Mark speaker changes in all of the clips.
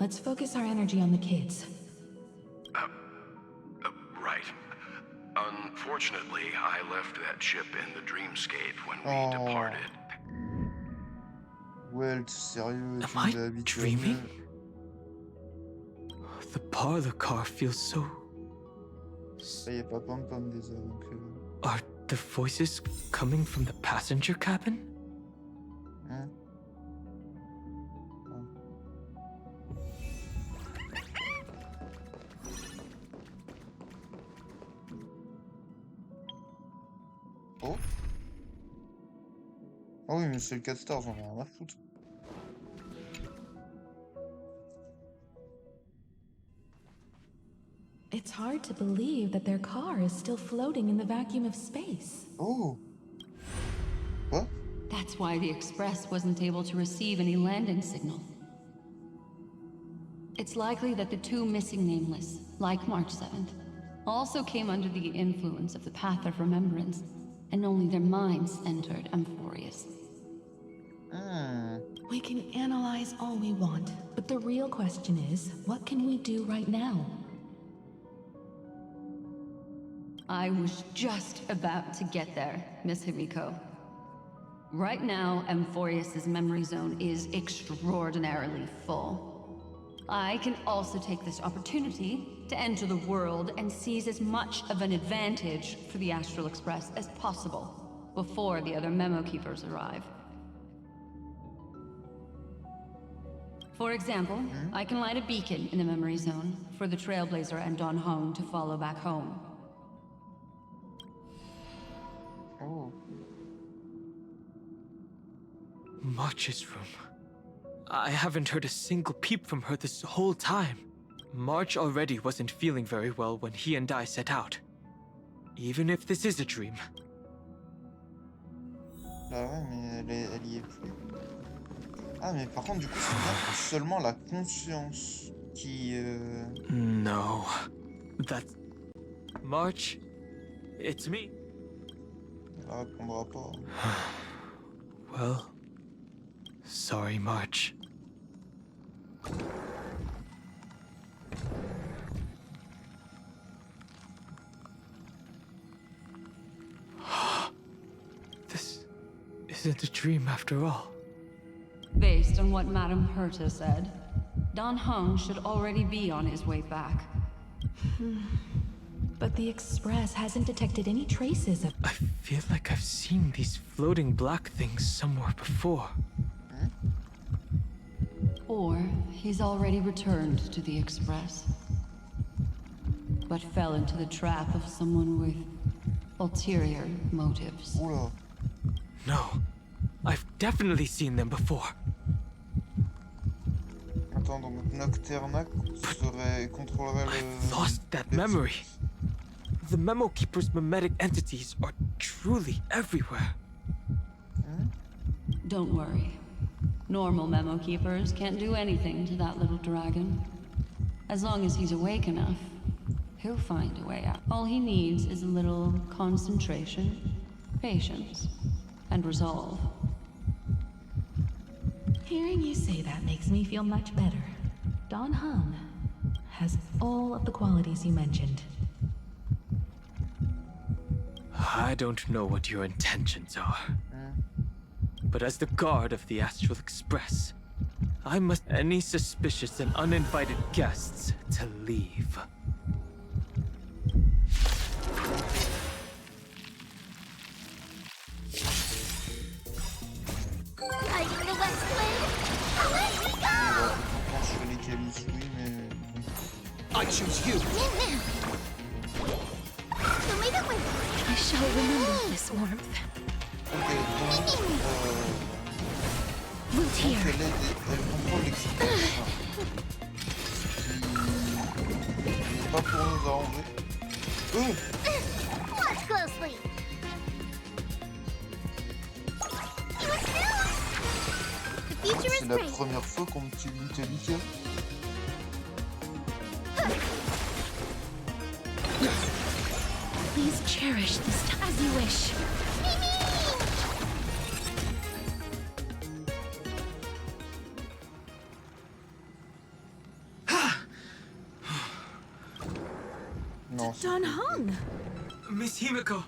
Speaker 1: Let's focus our energy on the kids.
Speaker 2: Right. Unfortunately, I left that ship in the dreamscape when we
Speaker 3: Oh.
Speaker 2: departed.
Speaker 3: Ouais, sérieux, tu
Speaker 4: Am
Speaker 3: nous
Speaker 4: I
Speaker 3: as habitués à
Speaker 4: dreaming?
Speaker 3: mieux.
Speaker 4: The parlor car feels so...
Speaker 3: Là, y a pas pom-pom déjà, donc...
Speaker 4: Are the voices coming from the passenger cabin?
Speaker 3: Hein? Oh. Ah oui, mais c'est le 4 stars, j'en ai rien à foutre.
Speaker 1: It's hard to believe that their car is still floating in the vacuum of space.
Speaker 3: Oh. Quoi?
Speaker 5: That's why the Express wasn't able to receive any landing signal. It's likely that the two missing nameless, like March 7th, also came under the influence of the Path of Remembrance, and only their minds entered Amphorius.
Speaker 1: We can analyze all we want, but the real question is, what can we do right now?
Speaker 5: I was just about to get there, Miss Himiko. Right now, Amphorius's memory zone is extraordinarily full. I can also take this opportunity to enter the world and seize as much of an advantage for the Astral Express as possible before the other memo keepers arrive. For example, I can light a beacon in the memory zone for the Trailblazer and Don Hong to follow back home.
Speaker 3: Oh.
Speaker 4: March's room. I haven't heard a single peep from her this whole time. March already wasn't feeling very well when he and I set out. Even if this is a dream.
Speaker 3: Bah ouais, mais elle y est plus. Ah, mais par contre, du coup, c'est bien seulement la conscience qui...
Speaker 4: No. That's... March, it's me.
Speaker 3: Elle répondra pas.
Speaker 4: Well, sorry, March. This isn't a dream after all.
Speaker 5: Based on what Madame Herta said, Don Hung should already be on his way back.
Speaker 1: But the Express hasn't detected any traces of...
Speaker 4: I feel like I've seen these floating black things somewhere before.
Speaker 5: Or he's already returned to the Express, but fell into the trap of someone with ulterior motives.
Speaker 3: Oula.
Speaker 4: No, I've definitely seen them before.
Speaker 3: Attends, donc Nocturna contrôlerait le...
Speaker 4: I've lost that memory. The Memo Keeper's mimetic entities are truly everywhere.
Speaker 5: Don't worry. Normal Memo Keepers can't do anything to that little dragon. As long as he's awake enough, he'll find a way out. All he needs is a little concentration, patience, and resolve.
Speaker 1: Hearing you say that makes me feel much better. Don Hung has all of the qualities you mentioned.
Speaker 4: I don't know what your intentions are. But as the guard of the Astral Express, I must any suspicious and uninvited guests to leave.
Speaker 6: Lighting the West Wind! Let me go!
Speaker 3: Je fais les calices, oui, mais...
Speaker 7: I choose you.
Speaker 6: Show me the wind!
Speaker 1: I shall remember this warmth.
Speaker 3: Ok, donc...
Speaker 1: Root
Speaker 3: donc
Speaker 1: here.
Speaker 3: elle contrôle l'existence. C'est pas pour nous arranger.
Speaker 6: Watch closely! You were still! The future is
Speaker 3: C'est la
Speaker 6: bright!
Speaker 3: première fois qu'on utilise Metallica.
Speaker 1: Please cherish this time as you wish.
Speaker 3: Non, s'il
Speaker 1: Don
Speaker 3: te plaît.
Speaker 1: Hung!
Speaker 4: Miss Himiko!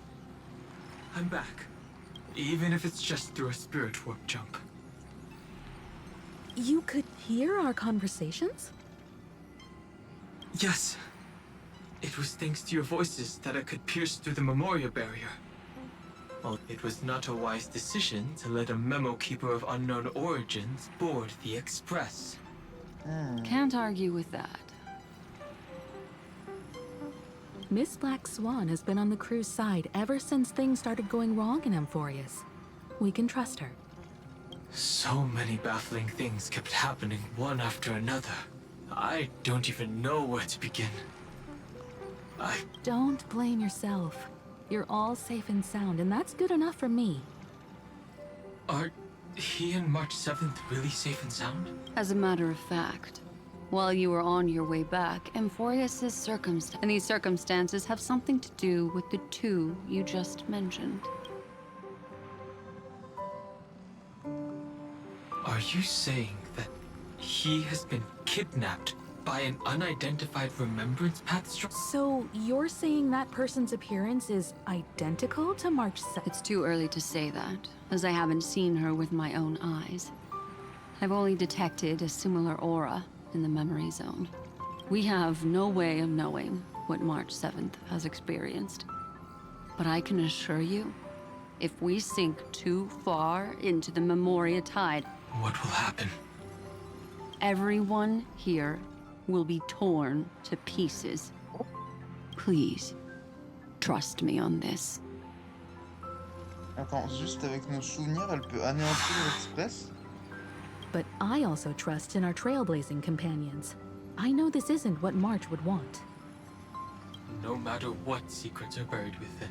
Speaker 4: I'm back. Even if it's just through a spirit warp jump.
Speaker 1: You could hear our conversations?
Speaker 4: Yes. It was thanks to your voices that I could pierce through the memorial barrier. Well, it was not a wise decision to let a memo keeper of unknown origins board the Express.
Speaker 5: Can't argue with that.
Speaker 1: Miss Black Swan has been on the crew's side ever since things started going wrong in Amphorius. We can trust her.
Speaker 4: So many baffling things kept happening one after another. I don't even know where to begin.
Speaker 1: Don't blame yourself. You're all safe and sound, and that's good enough for me.
Speaker 4: Are he and March 7th really safe and sound?
Speaker 5: As a matter of fact, while you were on your way back, Amphorius's and these circumstances have something to do with the two you just mentioned.
Speaker 4: Are you saying that he has been kidnapped by an unidentified remembrance path
Speaker 1: So you're saying that person's appearance is identical to March 7th?
Speaker 5: It's too early to say that, as I haven't seen her with my own eyes. I've only detected a similar aura in the memory zone. We have no way of knowing what March 7th has experienced. But I can assure you, if we sink too far into the Memoria tide,
Speaker 4: What will happen?
Speaker 5: everyone here will be torn to pieces. Please, trust me on this.
Speaker 3: Attends, juste avec nos souvenirs, elle peut anéantir l'Express?
Speaker 1: But I also trust in our trailblazing companions. I know this isn't what March would want.
Speaker 4: No matter what secrets are buried within,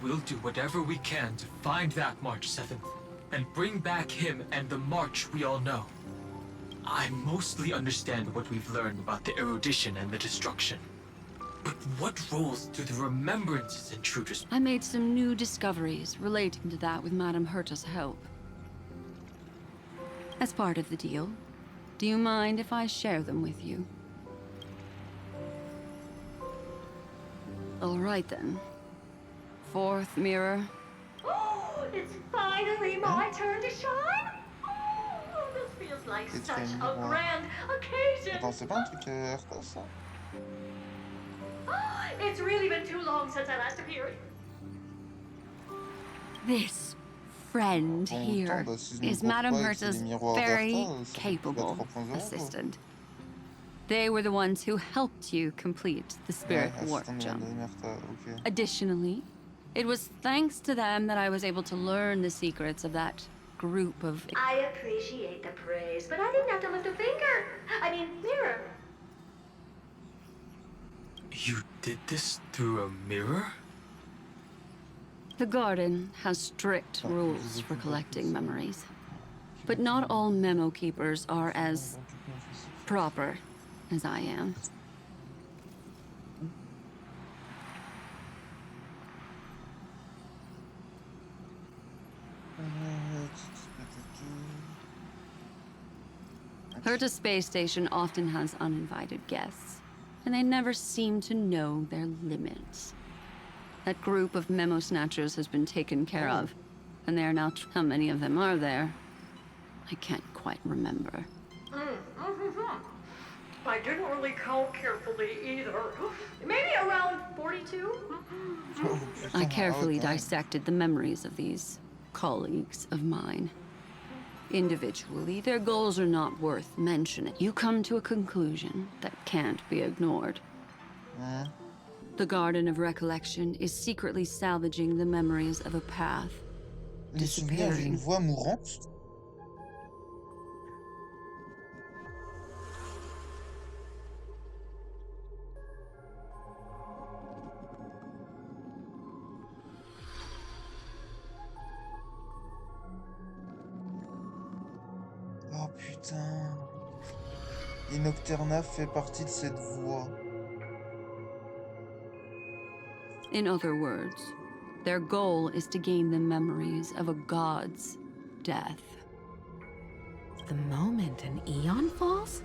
Speaker 4: we'll do whatever we can to find that March 7th and bring back him and the March we all know. I mostly understand what we've learned about the erudition and the destruction. But what roles do the remembrances intruders?
Speaker 5: I made some new discoveries relating to that with Madame Herta's help. As part of the deal, do you mind if I share them with you? All right then. Fourth mirror.
Speaker 6: Oh, it's finally my turn to shine. Oh, this feels like
Speaker 3: It's
Speaker 6: such
Speaker 3: been
Speaker 6: a
Speaker 3: more.
Speaker 6: grand occasion.
Speaker 3: Attends, c'est pas un truc Herta, ça?
Speaker 6: It's really been too long since I last appeared.
Speaker 5: This friend
Speaker 3: Bon,
Speaker 5: here
Speaker 3: autant, bah, si je me
Speaker 5: is
Speaker 3: trompe
Speaker 5: Madame
Speaker 3: pas et que c'est
Speaker 5: Herta's
Speaker 3: les miroirs
Speaker 5: very
Speaker 3: d'Herta, ça coûte pas
Speaker 5: capable
Speaker 3: 300 € quoi.
Speaker 5: assistant. They were the ones who helped you complete the spirit
Speaker 3: Ouais,
Speaker 5: warp
Speaker 3: assistant de
Speaker 5: jump.
Speaker 3: Madame Herta, ok.
Speaker 5: Additionally, it was thanks to them that I was able to learn the secrets of that group of...
Speaker 6: I appreciate the praise, but I didn't have to lift a finger. I mean, mirror.
Speaker 4: You did this through a mirror?
Speaker 5: The garden has strict rules for collecting memories. But not all memo keepers are as proper as I am. Herta's space station often has uninvited guests, and they never seem to know their limits. That group of memo snatchers has been taken care of, and they are now... How many of them are there? I can't quite remember.
Speaker 6: I didn't really count carefully either. Maybe around 42?
Speaker 5: I carefully
Speaker 3: okay.
Speaker 5: dissected the memories of these colleagues of mine. Individually, their goals are not worth mentioning. You come to a conclusion that can't be ignored. The Garden of Recollection is secretly salvaging the memories of a path.
Speaker 3: Les souvenirs d'une
Speaker 5: Disappearing.
Speaker 3: voix mourante? Oh putain. Et Nocturna fait partie de cette voix.
Speaker 5: In other words, their goal is to gain the memories of a god's death.
Speaker 1: The moment an eon falls?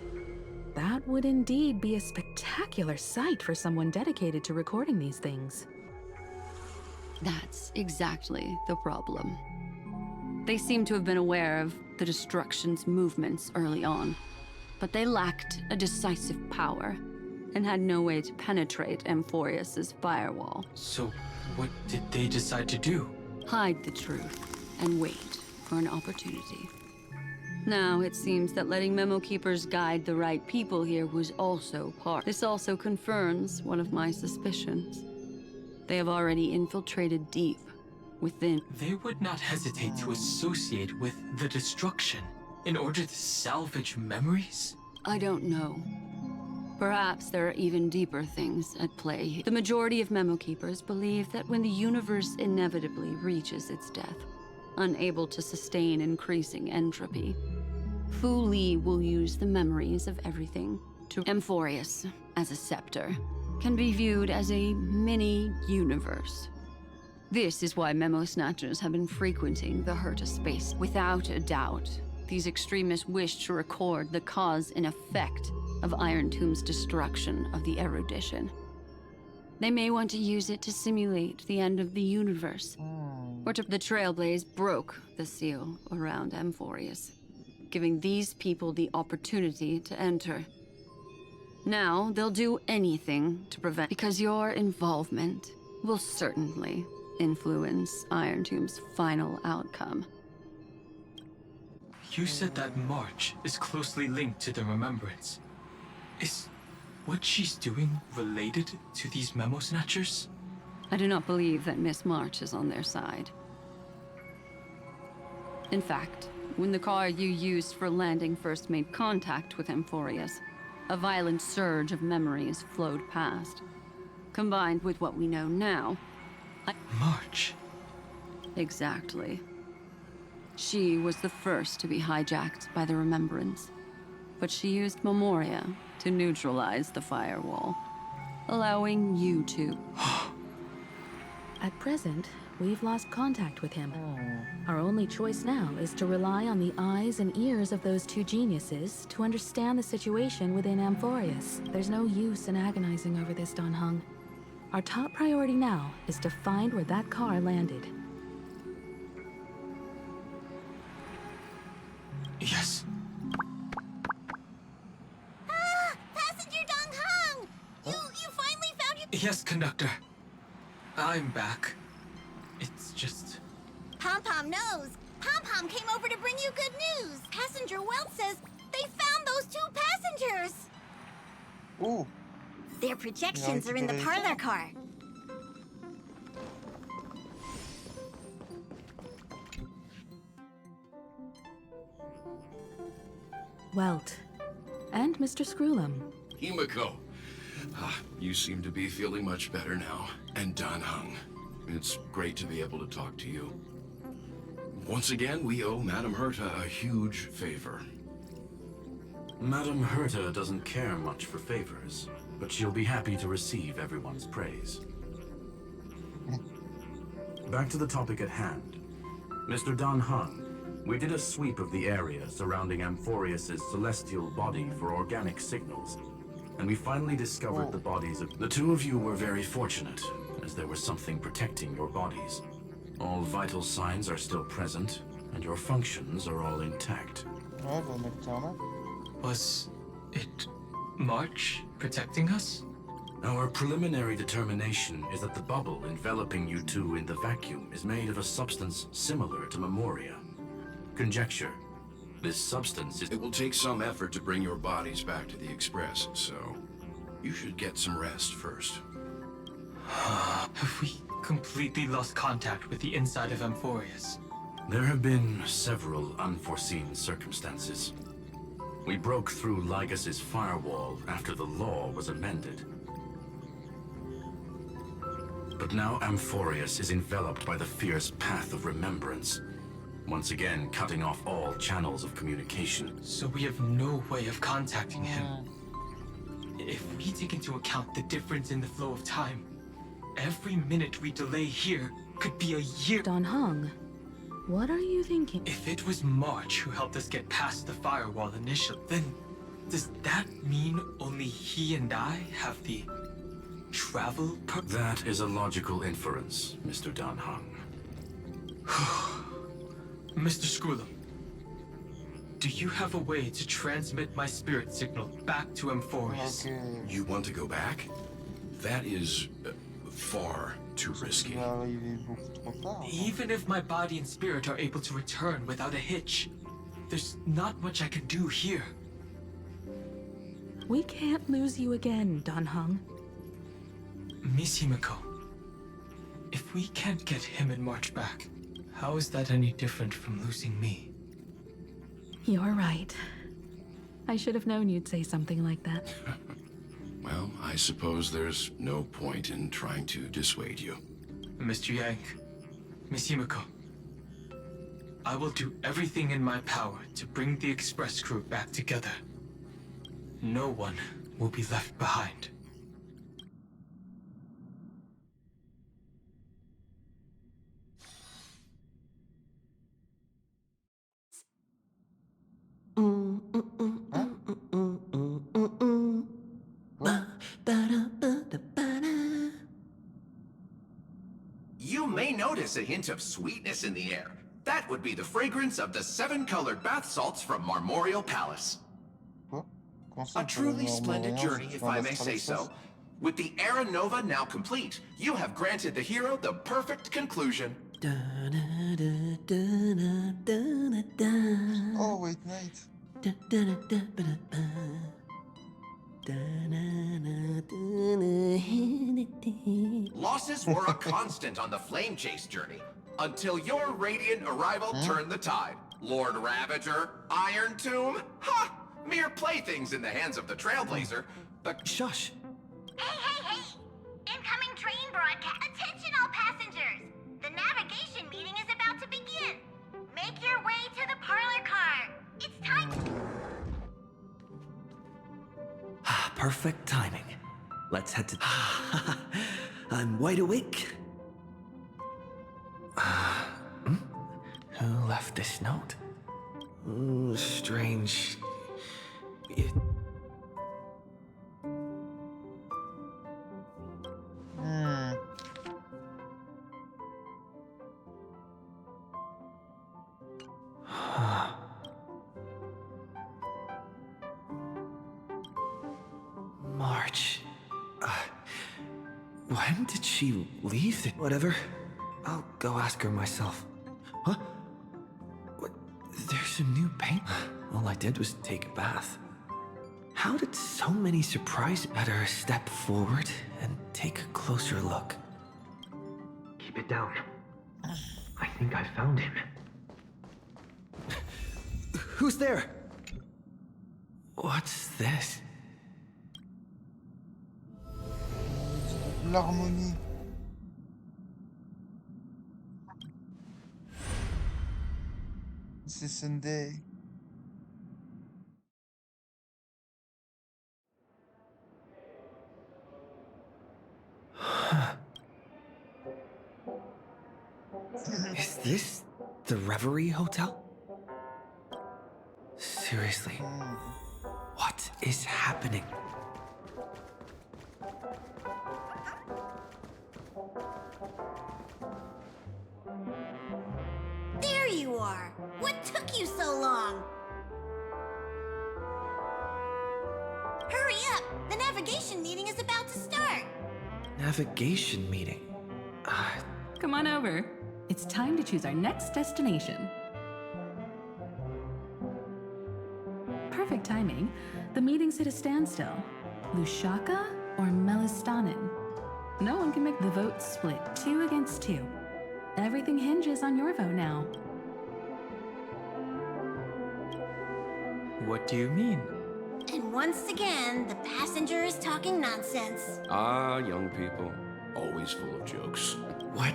Speaker 1: That would would indeed be a spectacular sight for someone dedicated to recording these things.
Speaker 5: That's exactly the problem. They seem to have been aware of the destruction's movements early on, but they lacked a decisive power and had no way to penetrate Amphorius's firewall.
Speaker 4: So, what did they decide to do?
Speaker 5: Hide the truth and wait for an opportunity. Now, it seems that letting Memo Keepers guide the right people here was also part. This also confirms one of my suspicions. They have already infiltrated deep within.
Speaker 4: They would not hesitate to associate with the destruction in order to salvage memories?
Speaker 5: I don't know. Perhaps there are even deeper things at play. The majority of Memo Keepers believe that when the universe inevitably reaches its death, unable to sustain increasing entropy, Fu Li will use the memories of everything to Amphorius as a scepter can be viewed as a mini-universe. This is why Memo Snatchers have been frequenting the Herta space. Without a doubt, these extremists wish to record the cause and effect of Iron Tomb's destruction of the erudition. They may want to use it to simulate the end of the universe, or to the Trailblaze broke the seal around Amphorius, giving these people the opportunity to enter. Now, they'll do anything to prevent, because your involvement will certainly influence Iron Tomb's final outcome.
Speaker 4: You said that March is closely linked to the Remembrance. Is what she's doing related to these Memo Snatchers?
Speaker 5: I do not believe that Miss March is on their side. In fact, when the car you used for landing first made contact with Amphorius, a violent surge of memories flowed past. Combined with what we know now,
Speaker 4: March.
Speaker 5: Exactly. She was the first to be hijacked by the Remembrance, but she used Memoria to neutralize the firewall, allowing you to.
Speaker 1: At present, we've lost contact with him. Our only choice now is to rely on the eyes and ears of those two geniuses to understand the situation within Amphorius. There's no use in agonizing over this, Don Hung. Our top priority now is to find where that car landed.
Speaker 4: Yes.
Speaker 6: Passenger Dong Hung! You finally found your...
Speaker 4: Yes, conductor. I'm back. It's just...
Speaker 6: Pom-Pom knows. Pom-Pom came over to bring you good news. Passenger Welt says they found those two passengers.
Speaker 3: Oh,
Speaker 6: Their projections are in the
Speaker 3: récupéré.
Speaker 6: parlor car.
Speaker 1: Welt. And Mr. Screwlum.
Speaker 2: Himiko. You seem to be feeling much better now. And Don Hung. It's great to be able to talk to you. Once again, we owe Madame Herta a huge favor.
Speaker 7: Madame Herta doesn't care much for favors, but she'll be happy to receive everyone's praise. Back to the topic at hand. Mr. Don Hung, we did a sweep of the area surrounding Amphorius's celestial body for organic signals, and we finally discovered the bodies of...
Speaker 2: The two of you were very fortunate, as there was something protecting your bodies. All vital signs are still present, and your functions are all intact.
Speaker 3: Ouais, bah, mettre ça là.
Speaker 4: Was it March protecting us?
Speaker 2: Our preliminary determination is that the bubble enveloping you two in the vacuum is made of a substance similar to Memoria. Conjecture. This substance is... It will take some effort to bring your bodies back to the Express, so you should get some rest first.
Speaker 4: Have we completely lost contact with the inside of Amphorius?
Speaker 2: There have been several unforeseen circumstances. We broke through Lygas's firewall after the law was amended. But now Amphorius is enveloped by the fierce path of remembrance, once again cutting off all channels of communication.
Speaker 4: So we have no way of contacting him. If we take into account the difference in the flow of time, every minute we delay here could be a year.
Speaker 1: Don Hung, what are you thinking?
Speaker 4: If it was March who helped us get past the firewall initially, then Does that mean only he and I have the travel
Speaker 2: That is a logical inference, Mr. Dan Heng.
Speaker 4: Mr. Skrulum, do you have a way to transmit my spirit signal back to Amphorius?
Speaker 3: Ok.
Speaker 8: You want to go back? That is far too
Speaker 3: Ça
Speaker 8: risky.
Speaker 3: va arriver beaucoup trop tard. non?
Speaker 4: Even if my body and spirit are able to return without a hitch, there's not much I can do here.
Speaker 1: We can't lose you again, Dan Heng.
Speaker 4: Miss Himiko, if we can't get him and March back, how is that any different from losing me?
Speaker 1: You're right. I should have known you'd say something like that.
Speaker 8: Well, I suppose there's no point in trying to dissuade you.
Speaker 4: Mr. Yang, Miss Himiko, I will do everything in my power to bring the express crew back together. No one will be left behind.
Speaker 9: You may notice a hint of sweetness in the air. That would be the fragrance of the 7-colored bath salts from Marmorial Palace.
Speaker 3: Quoi? Comment ça,
Speaker 9: A
Speaker 3: on peut
Speaker 9: truly
Speaker 3: avoir
Speaker 9: splendid
Speaker 3: moyen
Speaker 9: journey, if
Speaker 3: dans
Speaker 9: I may
Speaker 3: l'Astral
Speaker 9: say
Speaker 3: Express?
Speaker 9: so. With the Era Nova now complete, you have granted the hero the perfect conclusion.
Speaker 3: Oh, wait, night.
Speaker 9: Losses were a constant on the Flame Chase journey, until your radiant arrival turned the tide. Lord Ravager, Iron Tomb, ha! Mere playthings in the hands of the Trailblazer. The
Speaker 4: Shush!
Speaker 6: Hey! Incoming train broadcast. Attention all passengers! The navigation meeting is about to begin. Make your way to the parlor car. It's time to...
Speaker 10: Perfect timing. Let's head to... I'm wide awake. Who left this note? Ooh, strange. March. When did she leave? Whatever. I'll go ask her myself. Huh? What? There's a new paint? All I did was take a bath. How did so many surprise... Better step forward and take a closer look. Keep it down. I think I found him. Who's there? What's this?
Speaker 3: L'harmonie. C'est Sunday.
Speaker 10: Is this the Reverie Hotel? Seriously, what is happening?
Speaker 6: There you are! What took you so long? Hurry up! The navigation meeting is about to start!
Speaker 10: Navigation meeting.
Speaker 1: Come on over. It's time to choose our next destination. Perfect timing. The meeting's at a standstill. Lushaka or Melistanin? No one can make the vote split 2 against 2. Everything hinges on your vote now.
Speaker 4: What do you mean?
Speaker 6: And once again, the passenger is talking nonsense.
Speaker 8: Ah, young people. Always full of jokes.
Speaker 10: What?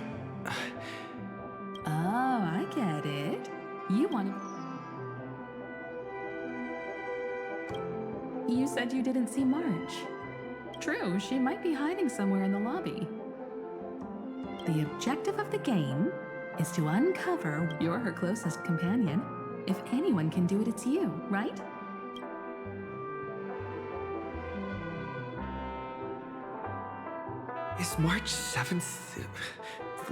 Speaker 1: Oh, I get it. You want to... You said you didn't see March. True, she might be hiding somewhere in the lobby. The objective of the game is to uncover you're her closest companion. If anyone can do it, it's you, right?
Speaker 10: Is March 7th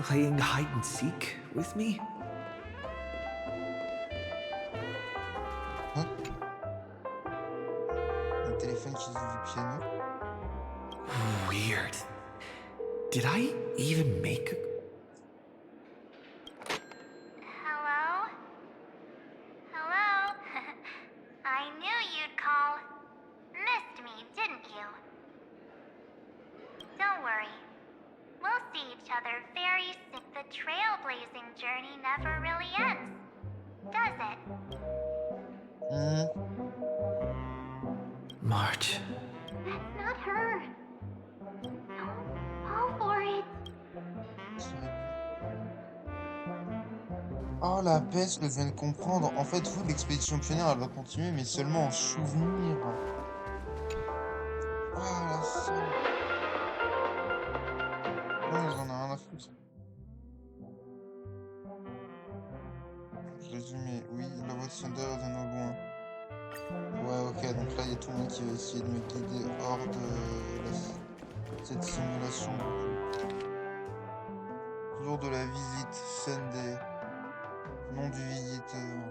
Speaker 10: playing hide and seek with me?
Speaker 3: Hein? Un téléphone qui joue du piano.
Speaker 10: Weird. Did I even make a...
Speaker 6: Hello? Hello? I knew you'd call. Missed me, didn't you? Don't worry. We'll see each other very soon. The trailblazing journey never really ends, does it?
Speaker 10: March.
Speaker 6: That's not her. Don't fall for it.
Speaker 3: Oh la peste, je viens de comprendre. En fait, vous, l'expédition pionnière, elle va continuer, mais seulement en souvenir. Ah la salle. Non, j'en ai rien à foutre. Résumé, oui, la voix de Thunder est de nos loin. Ouais, ok, donc là, il y a tout le monde qui va essayer de me guider hors de cette simulation. Jour de la visite, Sunday. Nom du visiteur.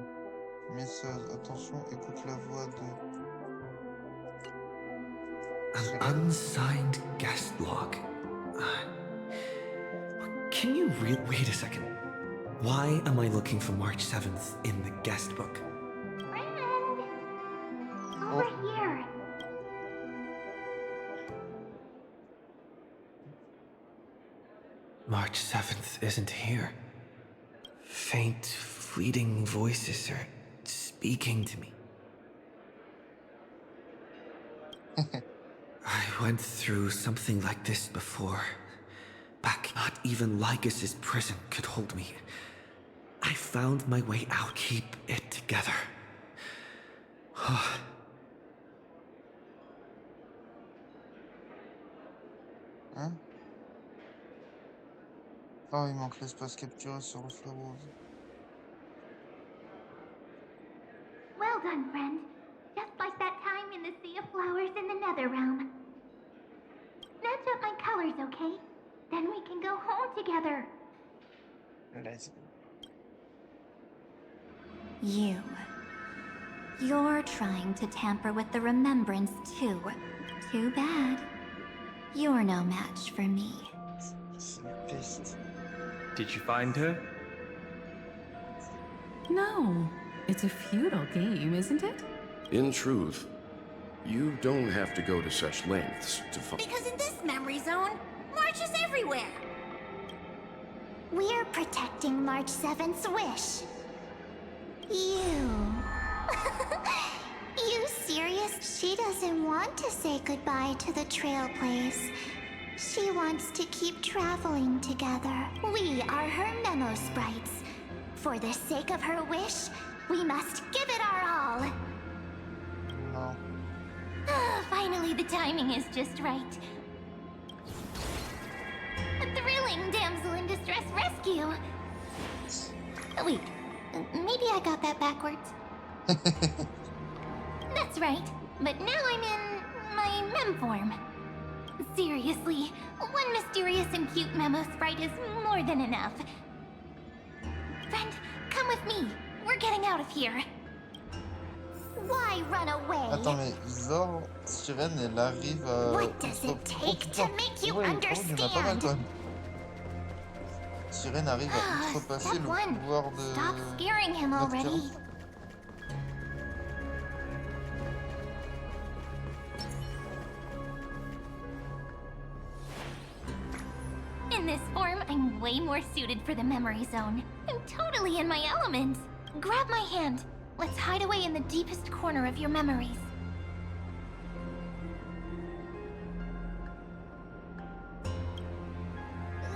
Speaker 3: Message, attention, écoute la voix de...
Speaker 10: An unsigned guest log. Can you wait a second? Why am I looking for March 7th in the guest book?
Speaker 6: Friend! Over here.
Speaker 10: March 7th isn't here. Faint, fleeting voices are speaking to me. I went through something like this before. Back, not even Lycus's prison could hold me. I found my way out. Keep it together.
Speaker 3: Hein? Oh, il manque l'espace capturé sur reflet rose.
Speaker 6: Well done, friend. Just like that time in the Sea of Flowers in the Nether Realm. Match up my colors, okay? Then we can go home together.
Speaker 3: Let's go.
Speaker 6: You're trying to tamper with the remembrance too. Too bad. You're no match for me.
Speaker 3: C'est une peste.
Speaker 4: Did you find her?
Speaker 1: No. It's a futile game, isn't it?
Speaker 8: In truth, you don't have to go to such lengths to find...
Speaker 6: Because in this memory zone, March is everywhere. We're protecting March 7th's wish. You. You serious? She doesn't want to say goodbye to the trail place. She wants to keep traveling together. We are her memo sprites. For the sake of her wish, we must give it our all.
Speaker 3: No.
Speaker 6: Finally, the timing is just right. A thrilling damsel in distress rescue. Wait, maybe I got that backwards. That's right, but now I'm in my mem form. Seriously, one mysterious and cute memo sprite is more than enough. Friend, come with me. We're getting out of here. Why run away?
Speaker 3: Attends, mais genre, Sirène, elle arrive à...
Speaker 6: What does it take to make you understand?
Speaker 3: Il y en a pas mal quand même. Sirène arrive à outrepasser
Speaker 6: Step
Speaker 3: le
Speaker 6: one.
Speaker 3: pouvoir de...
Speaker 6: Stop scaring him
Speaker 3: notre
Speaker 6: already.
Speaker 3: terrain.
Speaker 6: In this form, I'm way more suited for the memory zone. I'm totally in my element. Grab my hand. Let's hide away in the deepest corner of your memories.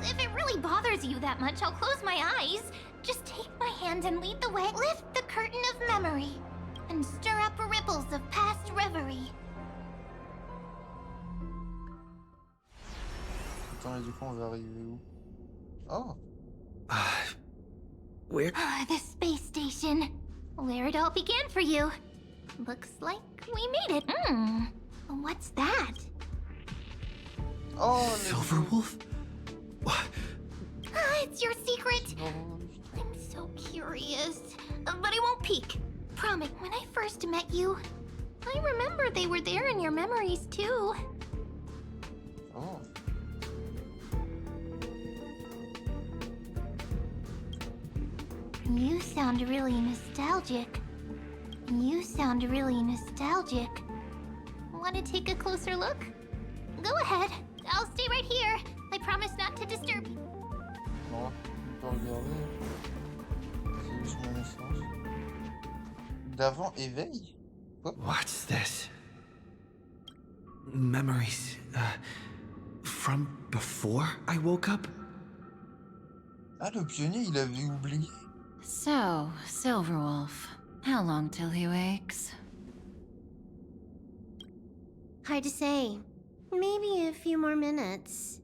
Speaker 6: If it really bothers you that much, I'll close my eyes. Just take my hand and lead the way. Lift the curtain of memory and stir up ripples of past reverie.
Speaker 3: Attends, mais du coup, on va arriver où? Oh!
Speaker 10: Where?
Speaker 6: The space station. Where it all began for you. Looks like we made it. What's that?
Speaker 3: Oh, let's go.
Speaker 10: Silverwolf? What?
Speaker 6: It's your secret. I'm so curious. But I won't peek. Promise, when I first met you, I remember they were there in your memories too.
Speaker 3: Oh.
Speaker 6: You sound really nostalgic. You sound really nostalgic. Want to take a closer look? Go ahead. I'll stay right here. I promise not to disturb you.
Speaker 3: Non, on peut regarder. C'est juste ma naissance. D'avant éveil? Quoi?
Speaker 10: What's this? Memories, from before I woke up?
Speaker 3: Ah, le pionnier, il avait oublié.
Speaker 1: So, Silverwolf, how long till he wakes?
Speaker 11: Hard to say. Maybe a few more minutes.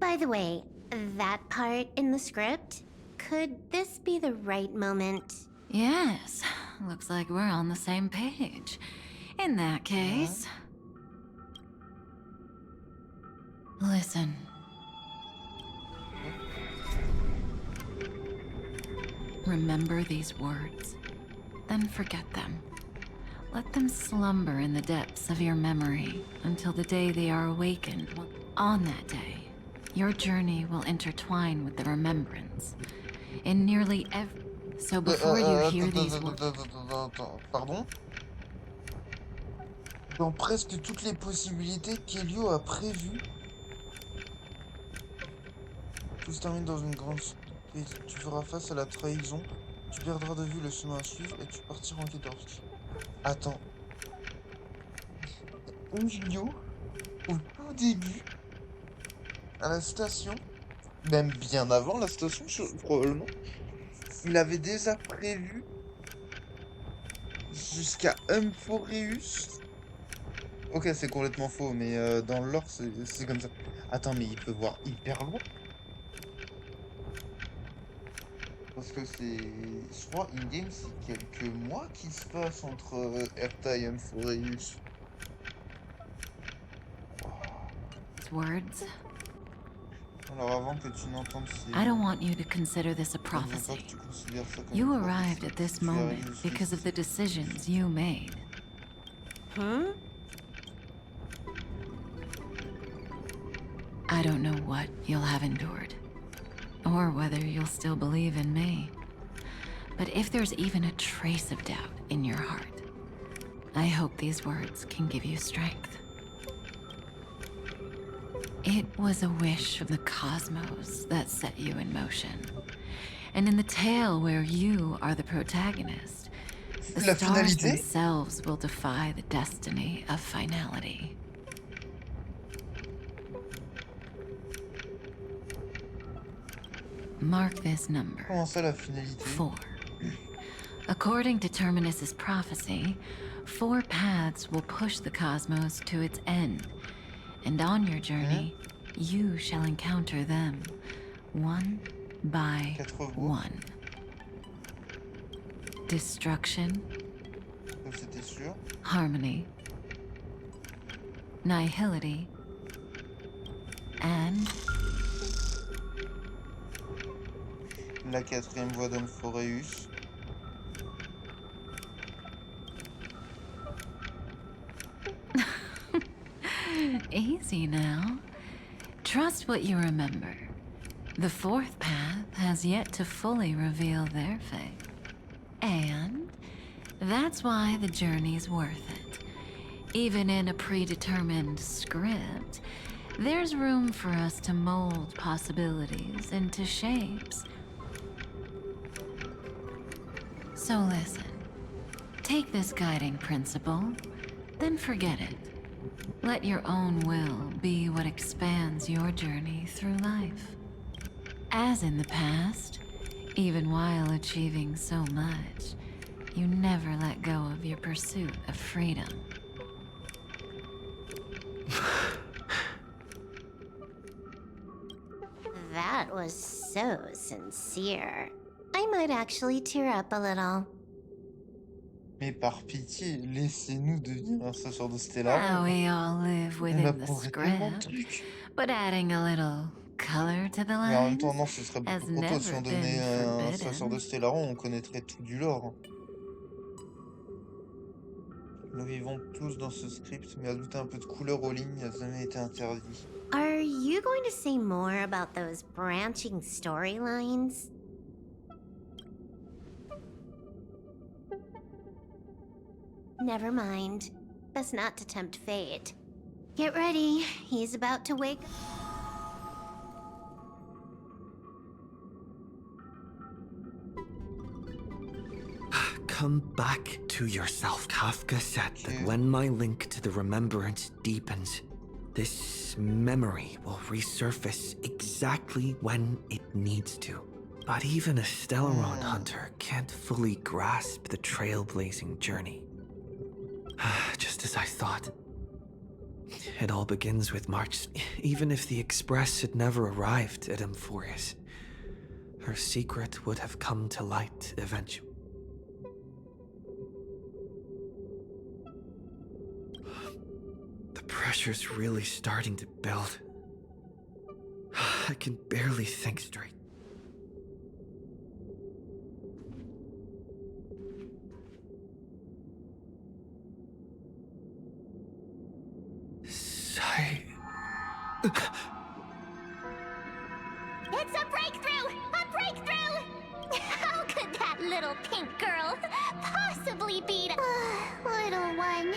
Speaker 11: By the way, that part in the script, could this be the right moment?
Speaker 1: Yes, looks like we're on the same page. In that case... Listen. Remember these words, then forget them. Let them slumber in the depths of your memory until the day they are awakened. On that day, your journey will intertwine with the remembrance. In nearly every... So before you hear these words...
Speaker 3: Pardon? Dans presque toutes les possibilités qu'Elio a prévues, tout se termine dans une grande paix. Tu feras face à la trahison, tu perdras de vue le chemin à suivre et tu partiras en quête d'Orski. Attends. Elio, au tout début, à la station, même bien avant la station, probablement, il avait déjà prévu jusqu'à Amphoreus. Ok, c'est complètement faux, mais dans le lore, c'est comme ça. Attends, mais il peut voir hyper loin. Parce que c'est... Je crois, in-game, c'est quelques mois qui se passent entre Erta et Amphoreus.
Speaker 1: Words.
Speaker 3: Alors avant que tu n'entendes ces...
Speaker 1: I don't want you to consider this a
Speaker 3: je ne veux pas
Speaker 1: prophecy.
Speaker 3: que tu considères ça comme
Speaker 1: You
Speaker 3: une prophétie.
Speaker 1: arrived at this
Speaker 3: Tu es arrivé
Speaker 1: moment
Speaker 3: jusqu'ici.
Speaker 1: because of the decisions you made.
Speaker 11: Huh?
Speaker 1: I don't know what you'll have endured, or whether you'll still believe in me. But if there's even a trace of doubt in your heart, I hope these words can give you strength. It was a wish of the cosmos that set you in motion. And in the tale where you are the protagonist, the
Speaker 3: La
Speaker 1: stars
Speaker 3: finalité?
Speaker 1: themselves will defy the destiny of finality. Mark this number.
Speaker 3: Comment ça, la finalité?
Speaker 1: 4. According to Terminus's prophecy, 4 paths will push the cosmos to its end, and on your journey, you shall encounter them, one by one. Destruction,
Speaker 3: Comme c'était sûr.
Speaker 1: harmony, nihility, and
Speaker 3: La 4e voie d'Amphoreus.
Speaker 1: easy now. Trust what you remember. The 4th path has yet to fully reveal their fate. And that's why the journey's worth it. Even in a predetermined script, there's room for us to mold possibilities into shapes. So listen, take this guiding principle, then forget it. Let your own will be what expands your journey through life. As in the past, even while achieving so much, you never let go of your pursuit of freedom.
Speaker 11: That was so sincere. I might actually tear up a little.
Speaker 3: Mais par pitié, laissez-nous devenir un chasseur de
Speaker 12: Now
Speaker 3: Stellaron.
Speaker 12: we all live
Speaker 3: On
Speaker 12: within the
Speaker 3: apprendrait tellement de
Speaker 12: script,
Speaker 3: trucs.
Speaker 12: but adding a little color to the
Speaker 3: Mais en même temps,
Speaker 12: lines
Speaker 3: non, ce serait
Speaker 12: has
Speaker 3: beaucoup trop tôt. Si
Speaker 12: never
Speaker 3: on
Speaker 12: been
Speaker 3: devenait un chasseur de
Speaker 12: forbidden.
Speaker 3: Stellaron, on connaîtrait tout du lore. Nous vivons tous dans ce script, mais ajouter un peu de couleur aux lignes n'a jamais été interdit.
Speaker 11: Are you going to say more about those branching storylines? Never mind. Best not to tempt fate. Get ready. He's about to wake.
Speaker 10: Come back to yourself. Kafka said that when my link to the remembrance deepens, this memory will resurface exactly when it needs to. But even a Stellaron hunter can't fully grasp the trailblazing journey. Just as I thought. It all begins with March. Even if the Express had never arrived at Amphorius, her secret would have come to light eventually. The pressure's really starting to build. I can barely think straight.
Speaker 6: It's a breakthrough! A breakthrough! How could that little pink girl possibly beat little one,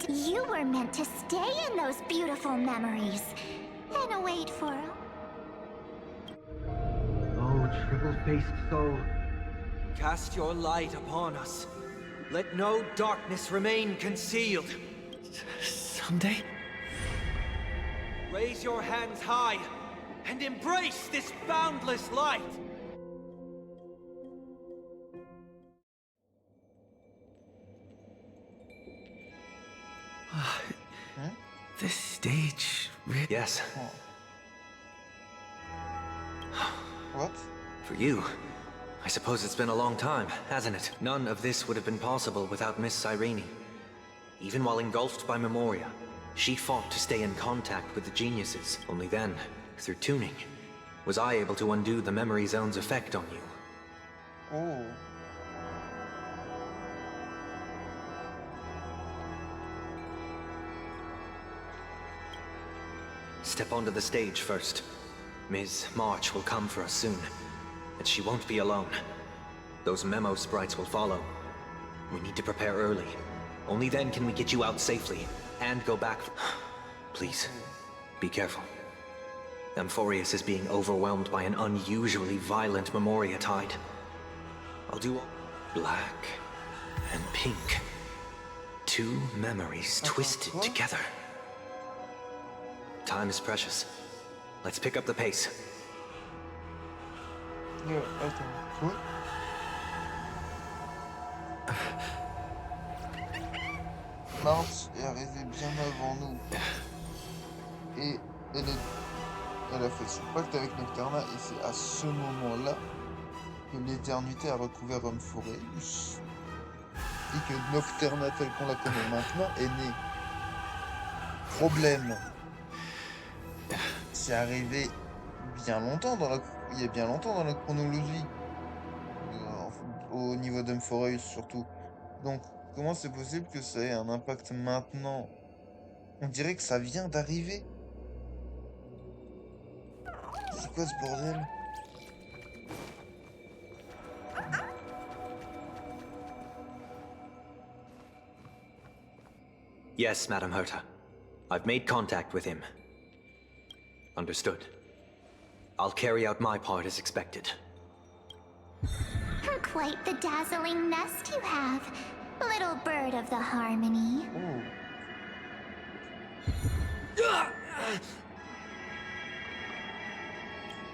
Speaker 6: you were meant to stay in those beautiful memories and await for...
Speaker 13: Oh, triple-faced soul, cast your light upon us. Let no darkness remain concealed.
Speaker 10: Someday?
Speaker 13: Raise your hands high and embrace this boundless light.
Speaker 10: This stage really...
Speaker 14: Yes.
Speaker 3: What?
Speaker 14: For you. I suppose it's been a long time, hasn't it? None of this would have been possible without Miss Cyrene. Even while engulfed by Memoria, she fought to stay in contact with the geniuses. Only then, through tuning, was I able to undo the memory zone's effect on you.
Speaker 3: Oh.
Speaker 14: Step onto the stage first. Ms. March will come for us soon, and she won't be alone. Those memo sprites will follow. We need to prepare early. Only then can we get you out safely, and go back. Please, be careful. Amphorius is being overwhelmed by an unusually violent Memoria tide. I'll do all... Black and pink. Two memories twisted together. Time is precious. Let's pick up the pace.
Speaker 3: Attends, quoi? March est arrivée bien avant nous. Et elle a fait son pacte avec Nocturna, et c'est à ce moment-là que l'éternité a recouvert Amphoreus. Et que Nocturna, telle qu'on la connaît maintenant, est née. Problème. C'est arrivé bien longtemps il y a bien longtemps dans la chronologie. Au niveau d'Amphoreus surtout. Donc, comment c'est possible que ça ait un impact maintenant? On dirait que ça vient d'arriver. C'est quoi ce bordel?
Speaker 14: Yes, Madam Herta. I've made contact with him. Understood. I'll carry out my part as expected.
Speaker 6: Quite the dazzling nest you have, little bird of the harmony.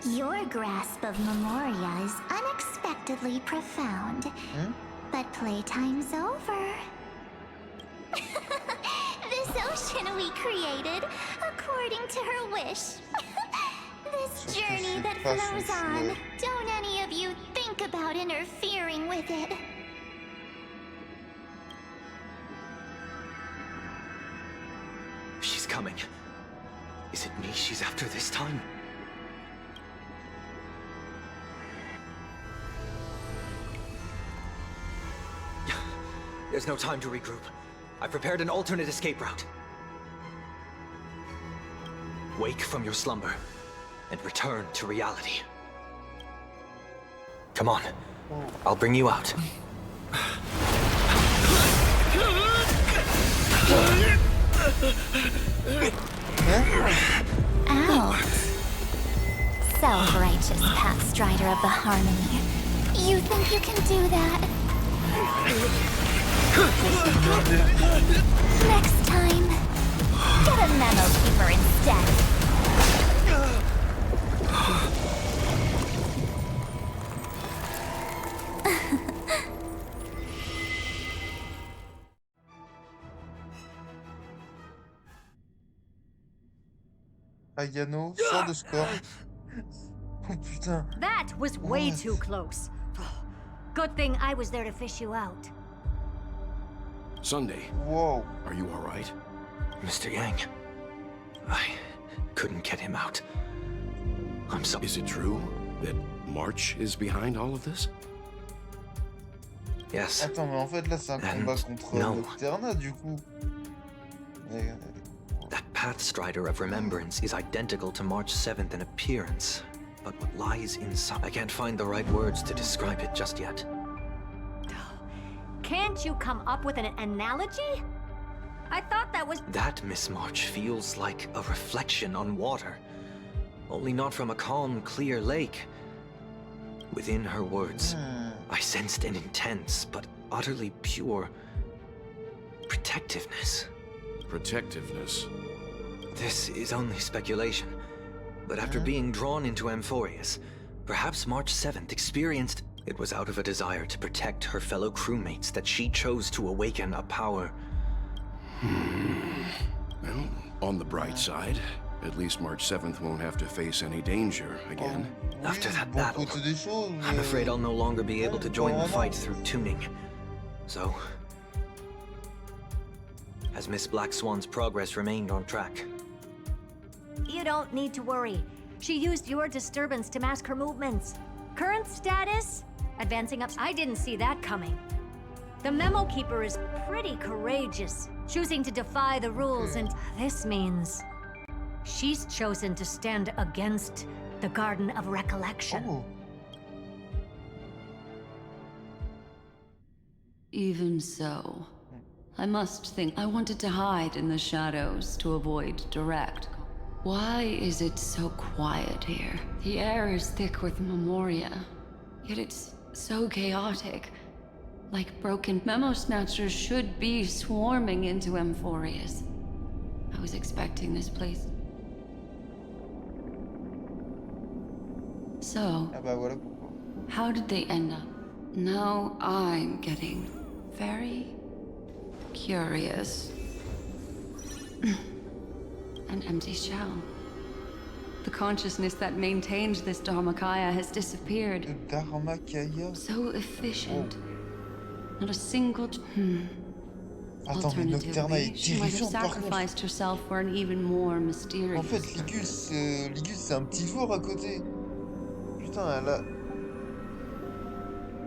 Speaker 6: Your grasp of Memoria is unexpectedly profound. But playtime's over. This ocean we created, according to her wish. This journey that flows on. Don't any of you think about interfering with it.
Speaker 14: she's coming. Is it me she's after this time? There's no time to regroup. I've prepared an alternate escape route. Wake from your slumber and return to reality. Come on, I'll bring you out.
Speaker 6: Out. Self-righteous path strider of the harmony. You think you can do that? Next time, get a memo keeper instead.
Speaker 3: Ayano sort de score. Oh putain.
Speaker 15: That was way too close. Good thing I was there to fish you out.
Speaker 8: Sunday.
Speaker 3: Whoa.
Speaker 8: Are you all right?
Speaker 14: Mr. Yang, I couldn't get him out. I'm so...
Speaker 8: Is it true that March is behind all of this?
Speaker 14: Yes.
Speaker 3: Attends, mais en fait là c'est un combat contre Nocturna du coup.
Speaker 14: That Path Strider of Remembrance is identical to March 7th in appearance, but what lies inside... I can't find the right words to describe it just yet.
Speaker 15: Can't you come up with an analogy? I thought that was...
Speaker 14: That Miss March feels like a reflection on water. Only not from a calm, clear lake. Within her words, I sensed an intense, but utterly pure... protectiveness.
Speaker 8: Protectiveness?
Speaker 14: This is only speculation. But after being drawn into Amphorius, perhaps March 7th experienced... It was out of a desire to protect her fellow crewmates that she chose to awaken a power.
Speaker 8: Well, on the bright side, at least March 7th won't have to face any danger again.
Speaker 14: After that battle, I'm afraid I'll no longer be able to join the fight through tuning. So... Has Miss Black Swan's progress remained on track?
Speaker 15: You don't need to worry. She used your disturbance to mask her movements. Current status? Advancing up. I didn't see that coming. The Memo Keeper is pretty courageous, choosing to defy the rules, and this means she's chosen to stand against the Garden of Recollection.
Speaker 1: Even so, I must think I wanted to hide in the shadows to avoid direct. Why is it so quiet here? The air is thick with memoria, yet it's so chaotic. Like broken memo snatchers should be swarming into Amphorius. I was expecting this place. So, how did they end up? Now I'm getting very curious. An empty shell. The consciousness that maintained this Dharmakaya has disappeared. So efficient. Not a single... Alternatively, she might have sacrificed herself for an even more mysterious...
Speaker 3: En fait, Ligus c'est un petit four à côté. Putain, elle a...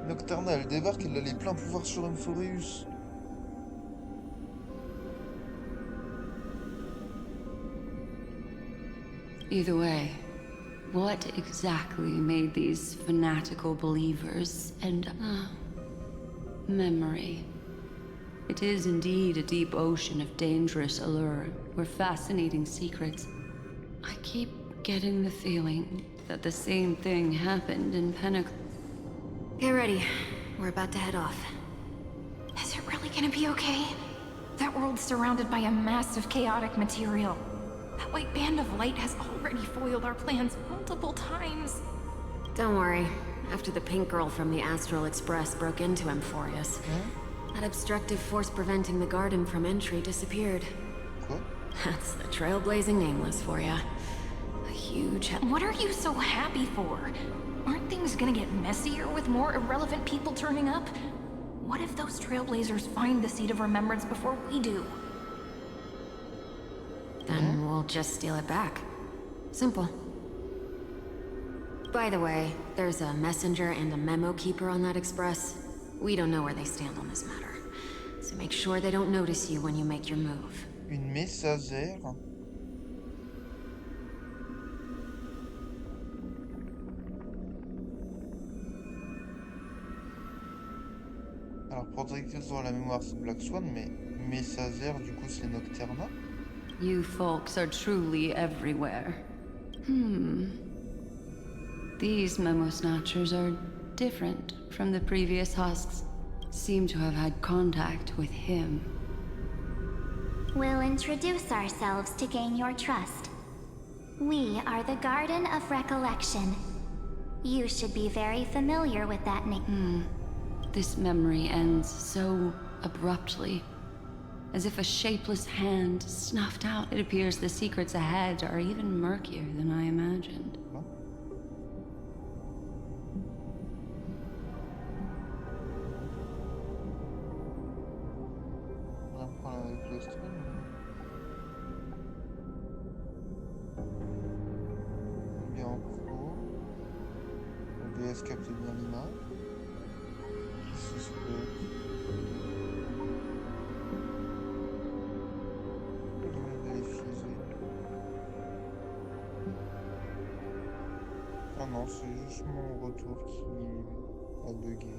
Speaker 3: Nocturna, elle débarque, elle a les pleins pouvoirs sur Amphorius.
Speaker 1: Either way, what exactly made these fanatical believers and memory? It is indeed a deep ocean of dangerous allure, where fascinating secrets. I keep getting the feeling that the same thing happened in Pinnacle.
Speaker 16: Get ready. We're about to head off.
Speaker 17: Is it really gonna be okay? That world's surrounded by a massive chaotic material. That white band of light has already foiled our plans multiple times.
Speaker 16: Don't worry. After the pink girl from the Astral Express broke into Amphorius, that obstructive force preventing the garden from entry disappeared. That's the trailblazing Nameless for ya. A huge...
Speaker 17: What are you so happy for? Aren't things gonna get messier with more irrelevant people turning up? What if those trailblazers find the Seat of Remembrance before we do?
Speaker 16: we'll just steal it back. Simple. By the way, there's a messenger and a memo keeper on that express. We don't know where they stand on this matter. So make sure they don't notice you when you make your move.
Speaker 3: Une messagère. Alors, protectrice sur la mémoire, c'est Black Swan, mais messagère, du coup, c'est Nocturna.
Speaker 5: You folks are truly everywhere. These memo snatchers are different from the previous husks. Seem to have had contact with him.
Speaker 6: We'll introduce ourselves to gain your trust. We are the Garden of Recollection. You should be very familiar with that name.
Speaker 5: This memory ends so abruptly. As if a shapeless hand snuffed out. It appears the secrets ahead are even murkier than I imagined.
Speaker 3: On va prendre avec le stream. Bien en pro. Le DS capte bien l'image. Qui suspecte. Ah non, c'est juste mon retour qui a bugué.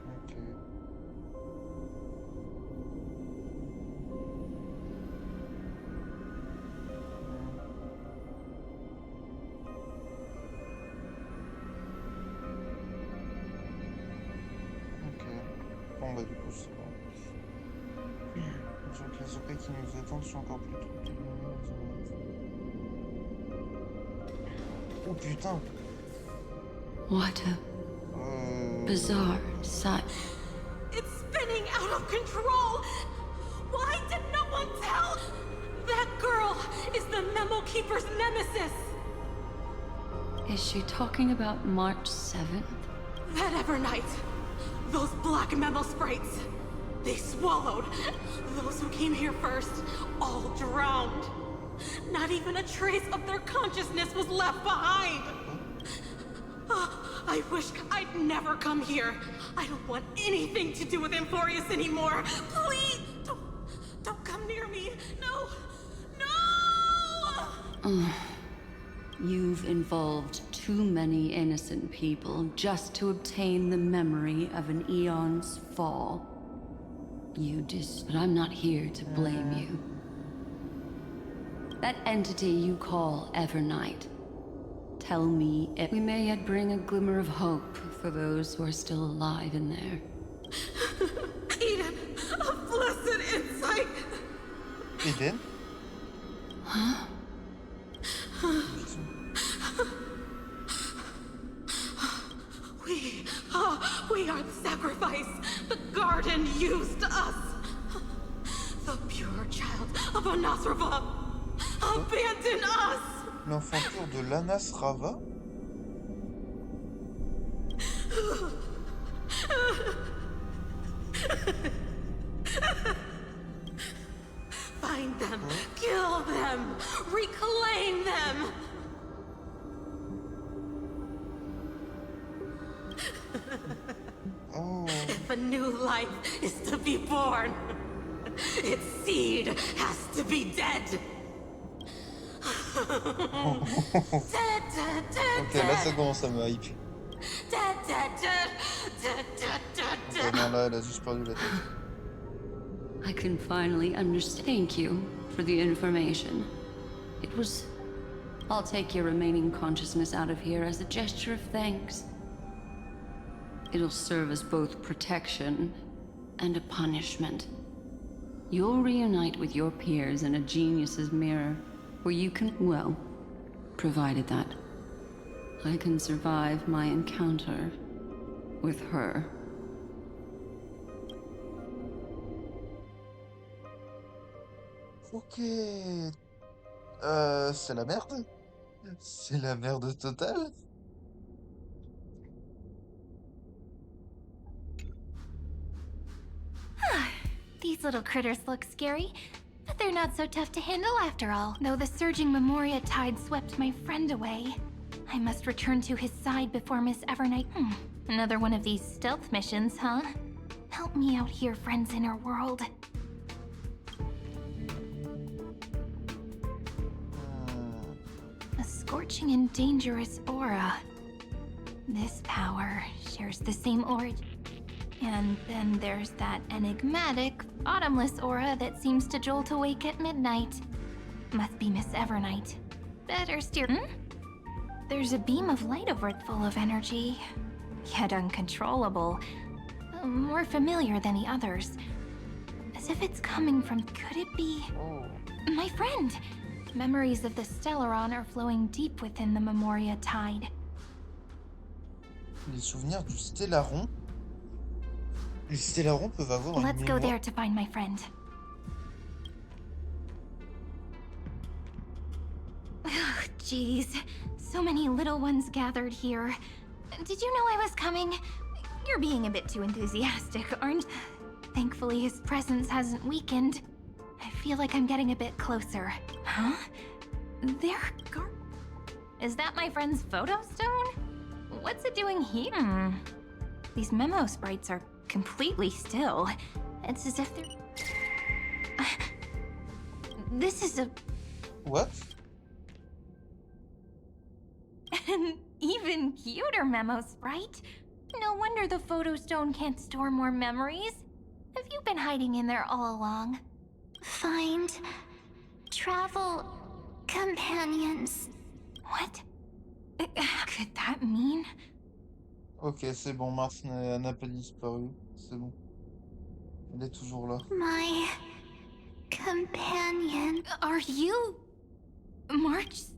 Speaker 3: Ok. Ok. Bon bah du coup c'est bon. Donc les OP qui nous attendent sont encore plus tôt. Oh putain!
Speaker 5: What a bizarre sight.
Speaker 18: It's spinning out of control! Why did no one tell? That girl is the Memo Keeper's nemesis!
Speaker 5: Is she talking about March 7th?
Speaker 18: That Evernight, those black Memo sprites, they swallowed those who came here first, all drowned. Not even a trace of their consciousness was left behind. I wish I'd never come here. I don't want anything to do with Amphorius anymore. Please, don't come near me. No, no!
Speaker 5: You've involved too many innocent people just to obtain the memory of an eon's fall. But I'm not here to blame you. That entity you call Evernight. Tell me if we may yet bring a glimmer of hope for those who are still alive in there.
Speaker 18: Eden, a blessed insight!
Speaker 3: Eden?
Speaker 5: Huh?
Speaker 18: We are the sacrifice. The garden used us. The pure child of Anasrava. Abandon us!
Speaker 3: L'enfant pur de l'Anas Rava?
Speaker 18: Find them, kill them, reclaim them! If a new life is to be born, its seed has to be dead.
Speaker 3: Ok, là ça commence à me hype. Ok, non, là elle a juste perdu la tête.
Speaker 5: I can finally understand. Thank you for the information. I'll take your remaining consciousness out of here as a gesture of thanks. It'll serve as both protection and a punishment. You'll reunite with your peers in a genius's mirror, where you can, well, provided that I can survive my encounter with her.
Speaker 3: Ok. C'est la merde. C'est la merde totale.
Speaker 6: These little critters look scary. But they're not so tough to handle after all. Though the surging Memoria tide swept my friend away, I must return to his side before Miss Evernight. Another one of these stealth missions, huh? Help me out here, friend's inner world. A scorching and dangerous aura. This power shares the same origin. And then there's that enigmatic, bottomless aura that seems to jolt awake at midnight. Must be Miss Evernight. Better steer. There's a beam of light over it full of energy, yet uncontrollable. More familiar than the others. As if it's coming from... Could it be... my friend? Memories of the Stellaron are flowing deep within the Memoria tide.
Speaker 3: Les souvenirs du Stellaron. Les Stellarons peuvent avoir
Speaker 6: Let's
Speaker 3: une
Speaker 6: go
Speaker 3: mémoire.
Speaker 6: there to find my friend. Ugh, jeez. So many little ones gathered here. Did you know I was coming? You're being a bit too enthusiastic, aren't... Thankfully, his presence hasn't weakened. I feel like I'm getting a bit closer. Huh? Is that my friend's photo stone? What's it doing here? These memo sprites are completely still. It's as if they're... This is a...
Speaker 3: What?
Speaker 6: An even cuter memo sprite. No wonder the photo stone can't store more memories. Have you been hiding in there all along?
Speaker 11: Find travel companions.
Speaker 6: What? Could that mean?
Speaker 3: Ok, c'est bon, Mars n'a pas disparu. C'est bon. Elle est toujours là.
Speaker 11: My companion.
Speaker 6: Are you... March?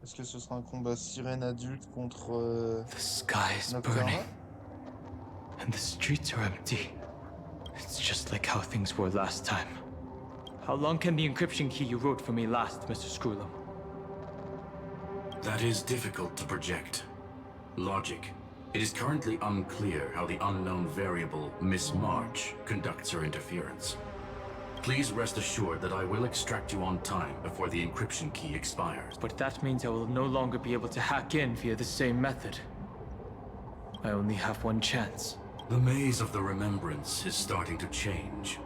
Speaker 3: Est-ce que ce sera un combat sirène adulte contre...
Speaker 4: The sky is burning. And the streets are empty. It's just like how things were last time. How long can the encryption key you wrote for me last, Mr. Screwlum?
Speaker 2: That is difficult to project. Logic. It is currently unclear how the unknown variable, Miss March, conducts her interference. Please rest assured that I will extract you on time before the encryption key expires.
Speaker 4: But that means I will no longer be able to hack in via the same method. I only have one chance.
Speaker 2: The maze of the remembrance is starting to change.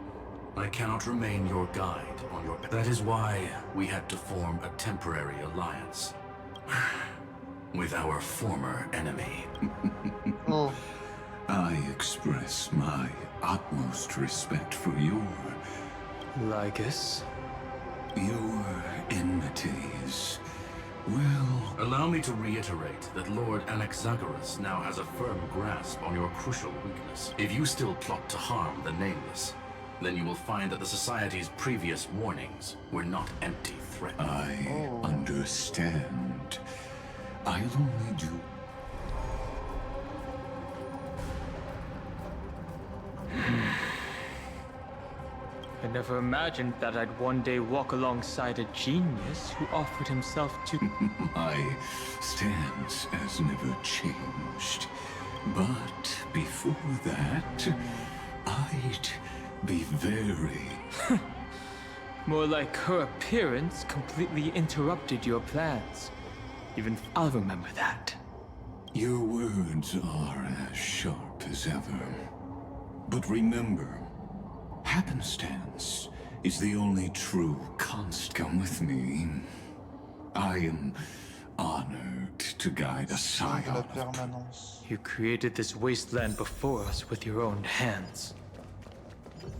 Speaker 2: I cannot remain your guide on your... That is why we had to form a temporary alliance. With our former enemy.
Speaker 19: I express my utmost respect for your...
Speaker 4: Lygus?
Speaker 19: Your enmities. Well...
Speaker 2: Allow me to reiterate that Lord Anaxagoras now has a firm grasp on your crucial weakness. If you still plot to harm the Nameless, then you will find that the Society's previous warnings were not empty threats.
Speaker 19: I understand. I'll only do...
Speaker 4: I never imagined that I'd one day walk alongside a genius who offered himself to...
Speaker 19: My stance has never changed. But before that, I'd be very...
Speaker 4: More like her appearance completely interrupted your plans. Even I'll remember that.
Speaker 19: Your words are as sharp as ever. But remember, happenstance is the only true constant. Come with me. I am honored to guide a scion.
Speaker 4: You created this wasteland before us with your own hands.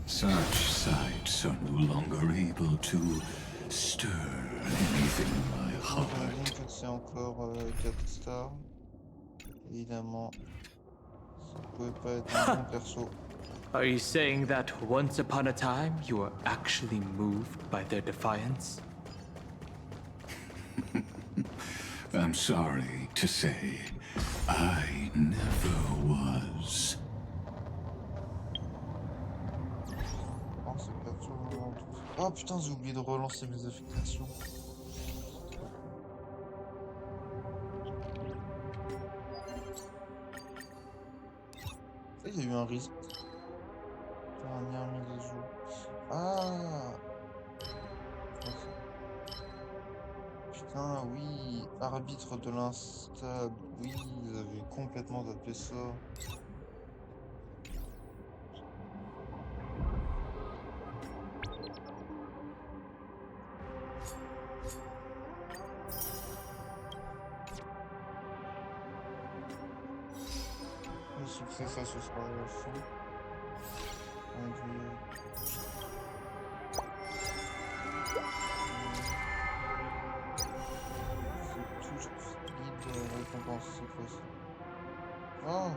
Speaker 19: Such sights are no longer able to stir anything in my heart.
Speaker 3: C'est encore 4 stars. Évidemment, ça pouvait pas être un bon perso.
Speaker 4: Are you saying that once upon a time you were actually moved by their defiance?
Speaker 19: I'm sorry to say, I never was.
Speaker 3: Oh, c'est perturbant. Oh putain, j'ai oublié de relancer mes affectations. Il y a eu un risque. Dernière mise à jour. Ah! Putain, oui. Arbitre de l'instable. Oui, vous avez complètement zappé ça. Le succès, ça, ce sera à la fin. Touche guide récompense cette fois-ci. Ah!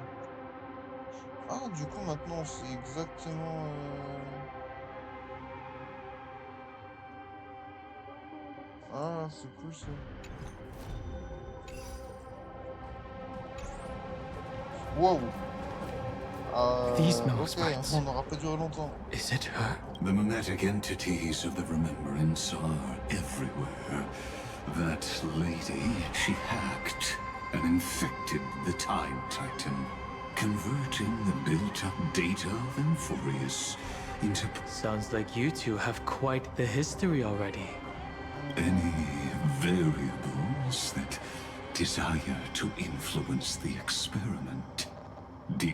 Speaker 3: Ah, du coup, maintenant, c'est exactement... Ah, c'est cool, ça. Wow!
Speaker 4: These memo
Speaker 3: Ok,
Speaker 4: sprites.
Speaker 3: on n'aura pas duré longtemps.
Speaker 4: Is it her?
Speaker 19: The mimetic entities of the Remembrance are everywhere. That lady, she hacked and infected the Time Titan, converting the built-up data of Amphorius into...
Speaker 4: Sounds like you two have quite the history already.
Speaker 19: Any variables that desire to influence the experiment.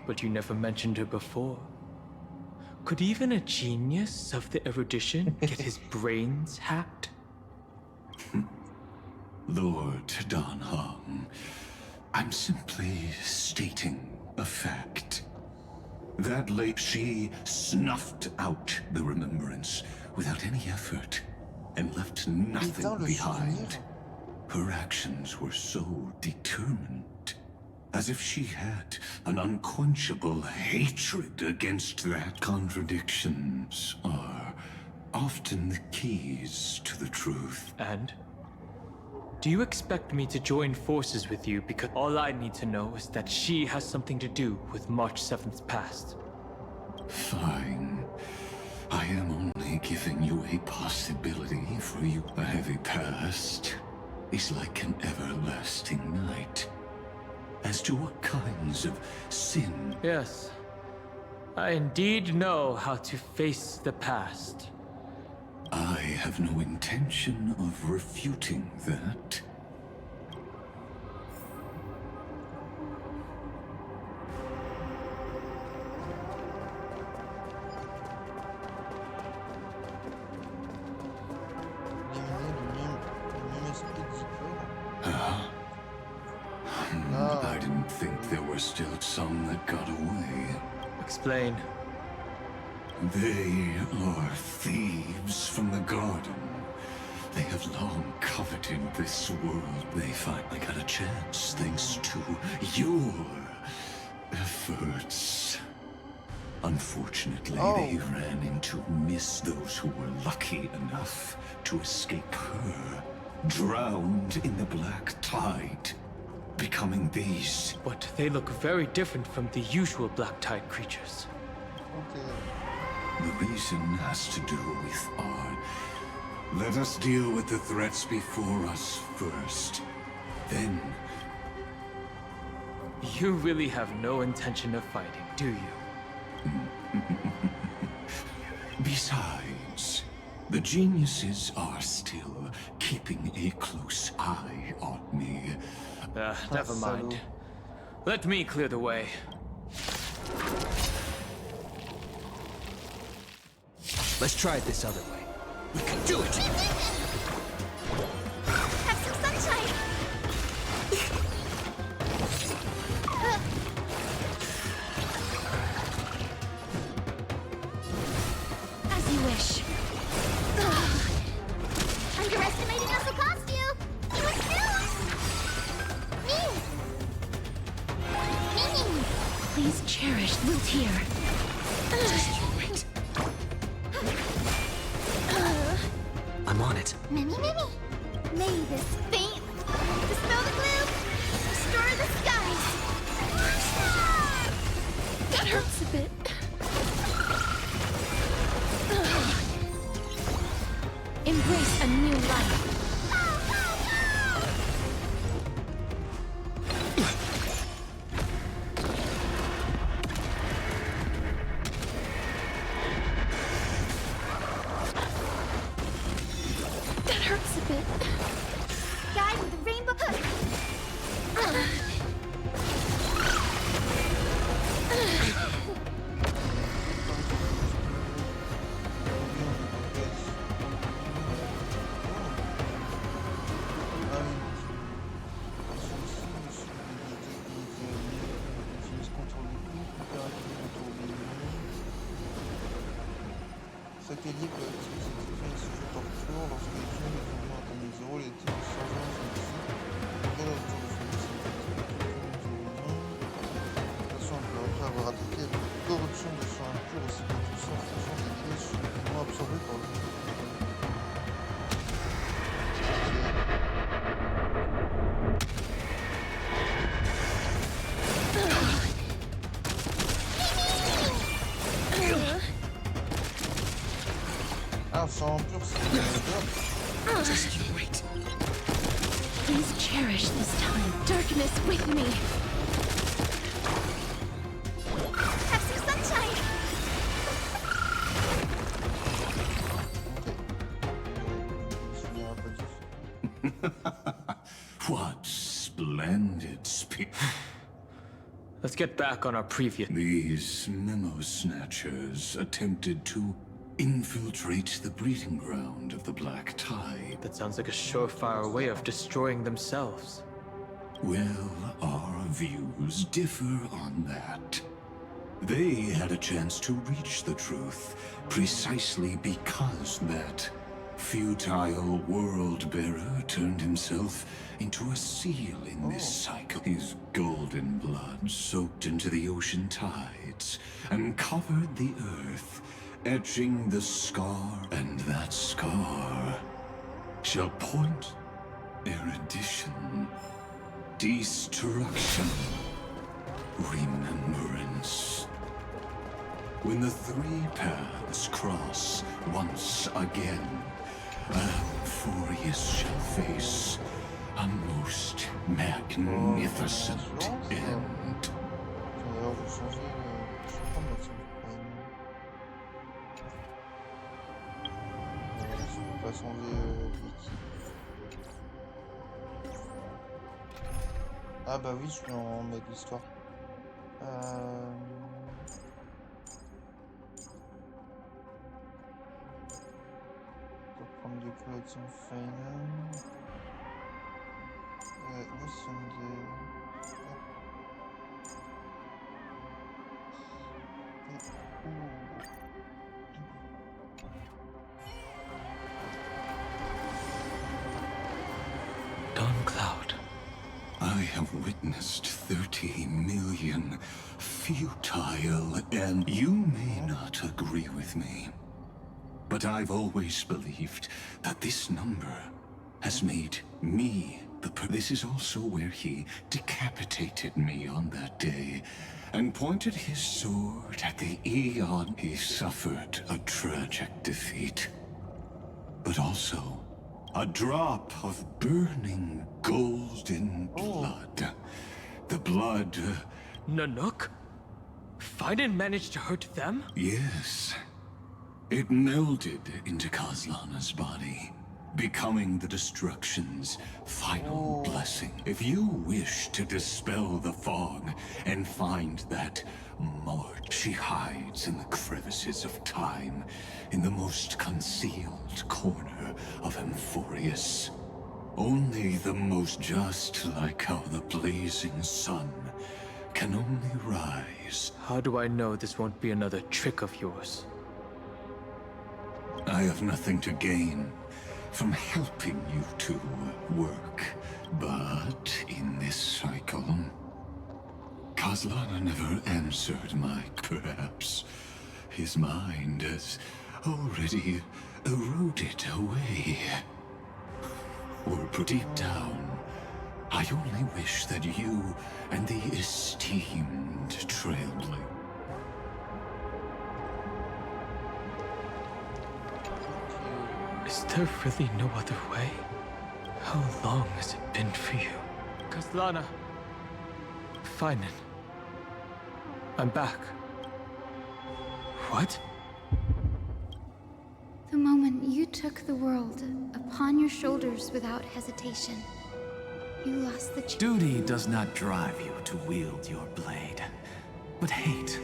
Speaker 4: But you never mentioned her before. Could even a genius of the erudition get his brains hacked?
Speaker 19: Lord Dan Hong, I'm simply stating a fact. That lady, she snuffed out the remembrance without any effort and left nothing behind. Her actions were so determined, as if she had an unquenchable hatred against that. Contradictions are often the keys to the truth.
Speaker 4: And? Do you expect me to join forces with you because all I need to know is that she has something to do with March 7th's past?
Speaker 19: Fine. I am only giving you a possibility for you. A heavy past is like an everlasting night. As to what kinds of sin...
Speaker 4: Yes. I indeed know how to face the past.
Speaker 19: I have no intention of refuting that. I didn't think there were still some that got away.
Speaker 4: Explain.
Speaker 19: They are thieves from the garden. They have long coveted this world. They finally got a chance thanks to your efforts. Unfortunately, they ran into those who were lucky enough to escape her, drowned in the black tide, becoming these.
Speaker 4: But they look very different from the usual black tide creatures.
Speaker 19: The reason has to do with art. Let us deal with the threats before us first. Then...
Speaker 4: You really have no intention of fighting, do you?
Speaker 19: Besides, the geniuses are still keeping a close eye on me.
Speaker 4: Never mind. Let me clear the way.
Speaker 13: Let's try it this other way. We can do it!
Speaker 6: Have some sunshine! As you wish. Underestimating us will cost you! You refuse! Me!
Speaker 1: Please cherish Lil Tear.
Speaker 13: Just you wait. I'm on it.
Speaker 6: Mimi! May this fame dispel the gloom, restore the skies!
Speaker 1: That hurts a bit. Embrace a new life.
Speaker 3: lié collective s'exprime sujet torture lorsque les jeunes évoluent en année 0, les types de changements sont ici. Quel est le tour de félicité? Après avoir attaqué avec une corruption de sang impur aussi que tout sang fonction des dégâts subtilement absorbés par le Ah, sang impur, c'est
Speaker 1: Just you wait. Please cherish this time. Darkness with me.
Speaker 6: Have some sunshine!
Speaker 19: What splendid speech.
Speaker 4: Let's get back on our previous...
Speaker 19: These memo snatchers attempted to infiltrate the breeding ground of the Black Tide.
Speaker 4: That sounds like a surefire way of destroying themselves.
Speaker 19: Well, our views differ on that. They had a chance to reach the truth precisely because that futile world-bearer turned himself into a seal in this cycle. His golden blood soaked into the ocean tides and covered the earth, etching the scar, and that scar shall point erudition, destruction, remembrance. When the three paths cross once again, Amphorius shall face a most magnificent end.
Speaker 3: Ah bah oui, je suis en mode histoire. Prendre des collections final. Où sont des...
Speaker 4: Dawn Cloud.
Speaker 19: I have witnessed 30 million futile, and you may not agree with me, but I've always believed that this number has made me this is also where he decapitated me on that day and pointed his sword at the Eon. He suffered a tragic defeat, but also a drop of burning golden blood. The blood...
Speaker 4: Nanook? Fiden managed to hurt them?
Speaker 19: Yes. It melded into Kaslana's body, becoming the destruction's final blessing. If you wish to dispel the fog and find that March, she hides in the crevices of time, in the most concealed corner of Amphorius. Only the most just, like how the blazing sun can only rise.
Speaker 4: How do I know this won't be another trick of yours?
Speaker 19: I have nothing to gain from helping you to work, but in this cycle, Kaslana never answered perhaps his mind has already eroded away. Or deep down, I only wish that you and the esteemed Trailblazer.
Speaker 4: Is there really no other way? How long has it been for you? Kaslana. Finen. I'm back. What?
Speaker 20: The moment you took the world upon your shoulders without hesitation, you lost the
Speaker 21: Duty does not drive you to wield your blade, but hate.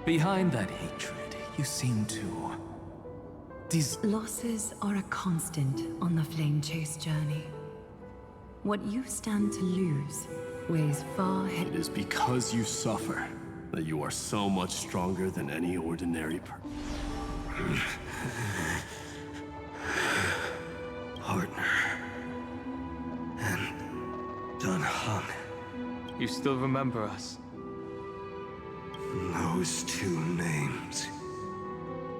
Speaker 21: Behind that hatred, you seem to... These
Speaker 1: losses are a constant on the Flame Chase journey. What you stand to lose weighs far ahead.
Speaker 22: It is because you suffer that you are so much stronger than any ordinary person.
Speaker 10: Partner. And Dun Hung.
Speaker 4: You still remember us?
Speaker 10: Those two names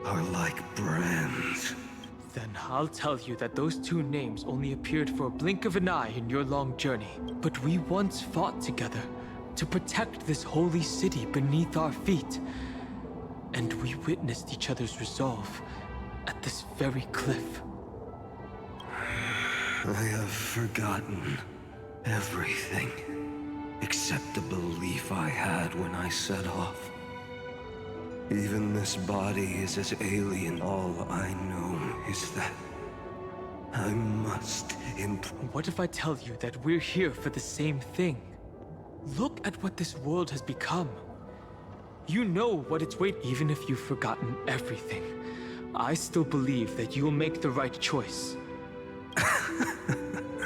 Speaker 10: are like brands.
Speaker 4: Then I'll tell you that those two names only appeared for a blink of an eye in your long journey. But we once fought together to protect this holy city beneath our feet. And we witnessed each other's resolve at this very cliff.
Speaker 10: I have forgotten everything except the belief I had when I set off. Even this body is as alien. All I know is that I must
Speaker 4: What if I tell you that we're here for the same thing? Look at what this world has become. You know what its weight. Even if you've forgotten everything, I still believe that you'll make the right choice.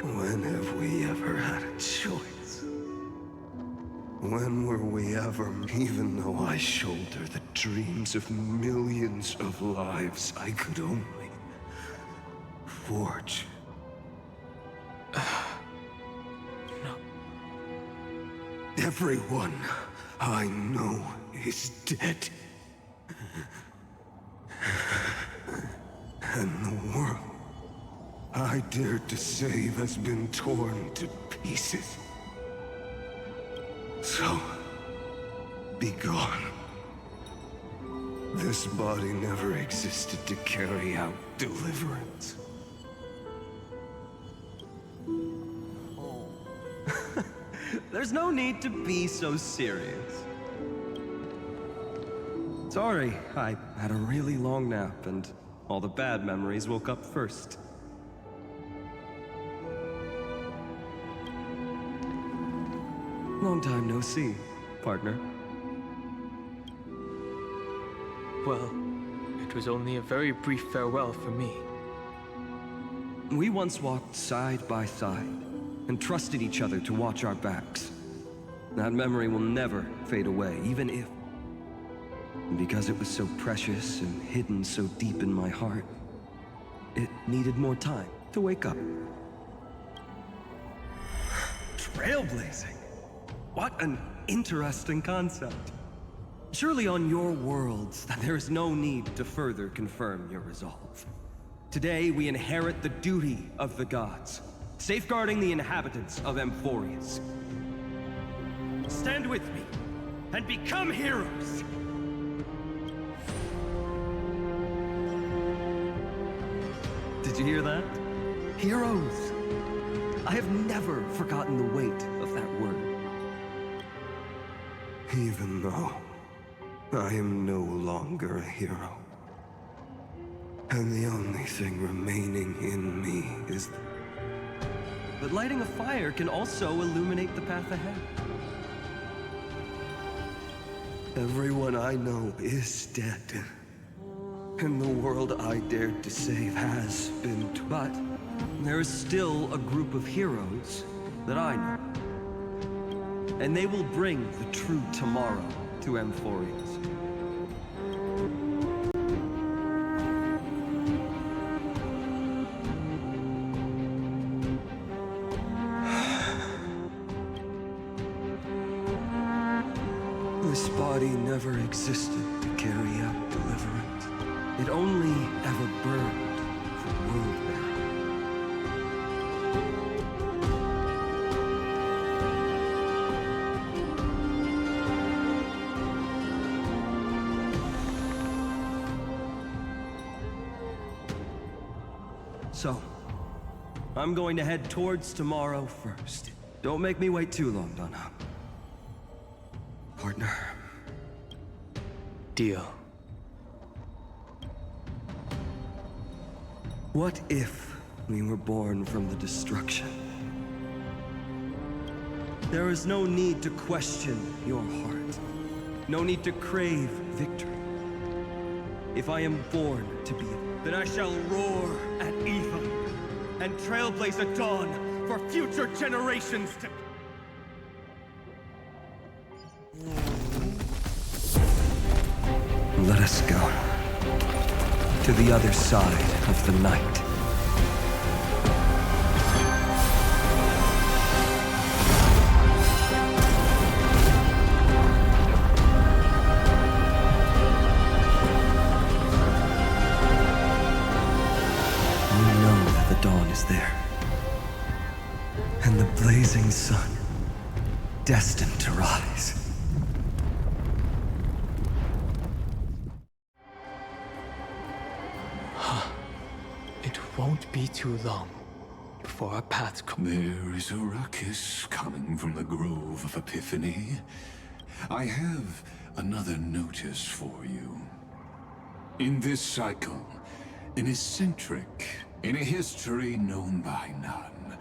Speaker 10: When have we ever had a choice? When were we ever? Even though I shoulder the dreams of millions of lives, I could only forge.
Speaker 4: No.
Speaker 10: Everyone I know is dead. And the world I dared to save has been torn to pieces. So, be gone. This body never existed to carry out deliverance.
Speaker 7: There's no need to be so serious. Sorry, I had a really long nap and all the bad memories woke up first. Long time no see, partner.
Speaker 4: Well, it was only a very brief farewell for me.
Speaker 7: We once walked side by side and trusted each other to watch our backs. That memory will never fade away, even if... Because it was so precious and hidden so deep in my heart, it needed more time to wake up. Trailblazing? What an interesting concept. Surely on your worlds, there is no need to further confirm your resolve. Today, we inherit the duty of the gods, safeguarding the inhabitants of Amphorius. Stand with me, and become heroes! Did you hear that? Heroes! I have never forgotten the weight of that word.
Speaker 10: Even though I am no longer a hero. And the only thing remaining in me is...
Speaker 7: But lighting a fire can also illuminate the path ahead.
Speaker 10: Everyone I know is dead. And the world I dared to save has been...
Speaker 7: But there is still a group of heroes that I know. And they will bring the true tomorrow to Amphorius.
Speaker 10: This body never existed to carry out deliverance.
Speaker 7: It only ever burned for world-bearing. So, I'm going to head towards tomorrow first. Don't make me wait too long, Donna. Partner.
Speaker 4: Deal.
Speaker 10: What if we were born from the destruction?
Speaker 7: There is no need to question your heart. No need to crave victory. If I am born to be, then I shall roar at evil and trailblaze a dawn for future generations to...
Speaker 10: Let us go.
Speaker 7: to the other side of the night. We know that the dawn is there. And the blazing sun, destined to rise.
Speaker 4: It won't be too long before our paths cross.
Speaker 19: There is a ruckus coming from the Grove of Epiphany. I have another notice for you. In this cycle, an eccentric, in a history known by none,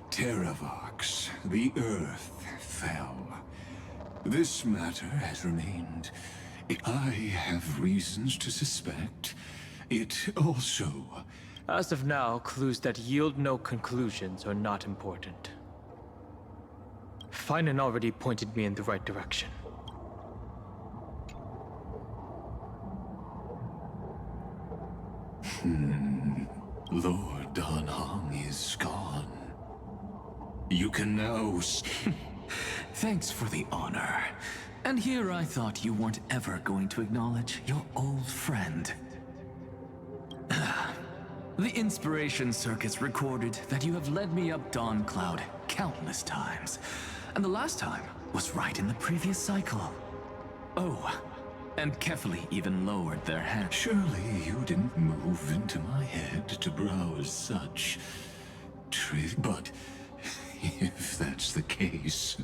Speaker 19: Terravox, the Earth, fell. This matter has remained. I have reasons to suspect it also.
Speaker 4: As of now, clues that yield no conclusions are not important. Finan already pointed me in the right direction.
Speaker 19: Lord Dan Heng is gone. You can now...
Speaker 21: Thanks for the honor. And here I thought you weren't ever going to acknowledge your old friend. The Inspiration Circuits recorded that you have led me up Dawn Cloud countless times. And the last time was right in the previous cycle. Oh, and Kefali even lowered their hand.
Speaker 19: Surely you didn't move into my head to browse such... But if that's the case,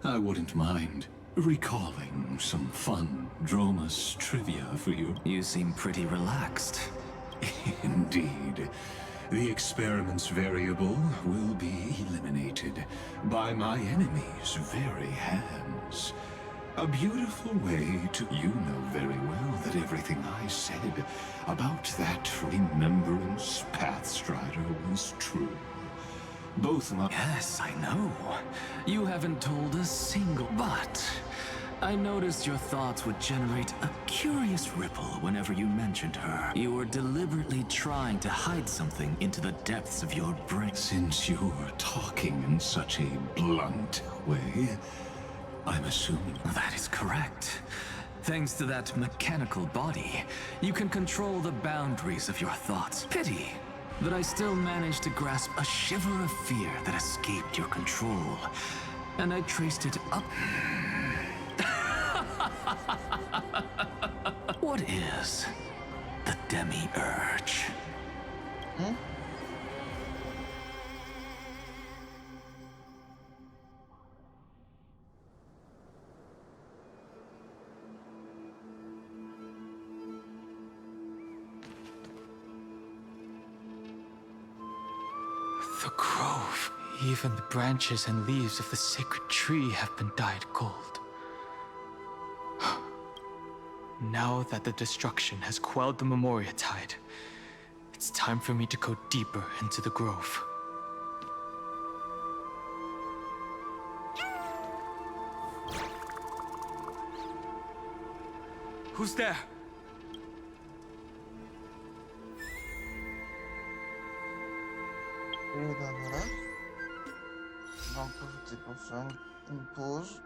Speaker 19: I wouldn't mind recalling some fun Dromus trivia for you.
Speaker 21: You seem pretty relaxed.
Speaker 19: Indeed. The experiment's variable will be eliminated by my enemy's very hands. A beautiful way to... You know very well that everything I said about that Remembrance Pathstrider was true. Both my...
Speaker 21: Yes, I know. You haven't told a single... But I noticed your thoughts would generate a curious ripple whenever you mentioned her. You were deliberately trying to hide something into the depths of your brain.
Speaker 19: Since you're talking in such a blunt way, I'm assuming...
Speaker 21: That is correct. Thanks to that mechanical body, you can control the boundaries of your thoughts. Pity that I still managed to grasp a shiver of fear that escaped your control. And I traced it up... What is the Demi-Urge?
Speaker 4: The grove. Even the branches and leaves of the sacred tree have been dyed gold. Now that the destruction has quelled the Memoria tide, it's time for me to go deeper into the grove. Who's there?
Speaker 3: Et ben voilà. On va en profiter pour faire une pause.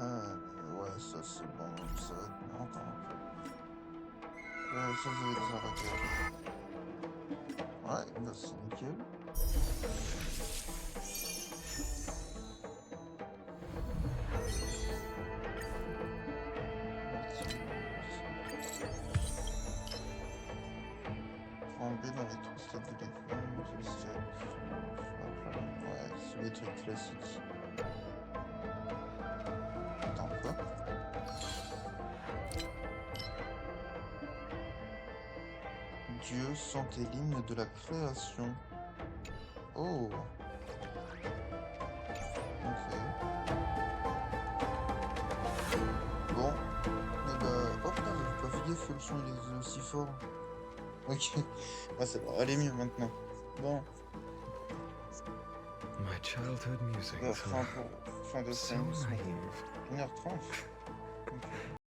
Speaker 3: Ouais, ça c'est bon, ça va être longtemps. Ça je vais les arrêter. Ouais, bah c'est nickel. Tremper dans les trois stades de l'écran, ouais, c'est les trucs classiques. Attends, quoi? Dieu sentait l'hymne de la création. Oh. Ok. Bon. Et bah... Oh putain, j'avais pas vu gaffe que le son il est aussi fort. Ok. Ah, ça va aller mieux maintenant. Bon.
Speaker 7: My childhood music.
Speaker 3: Fin de scène. 1h30.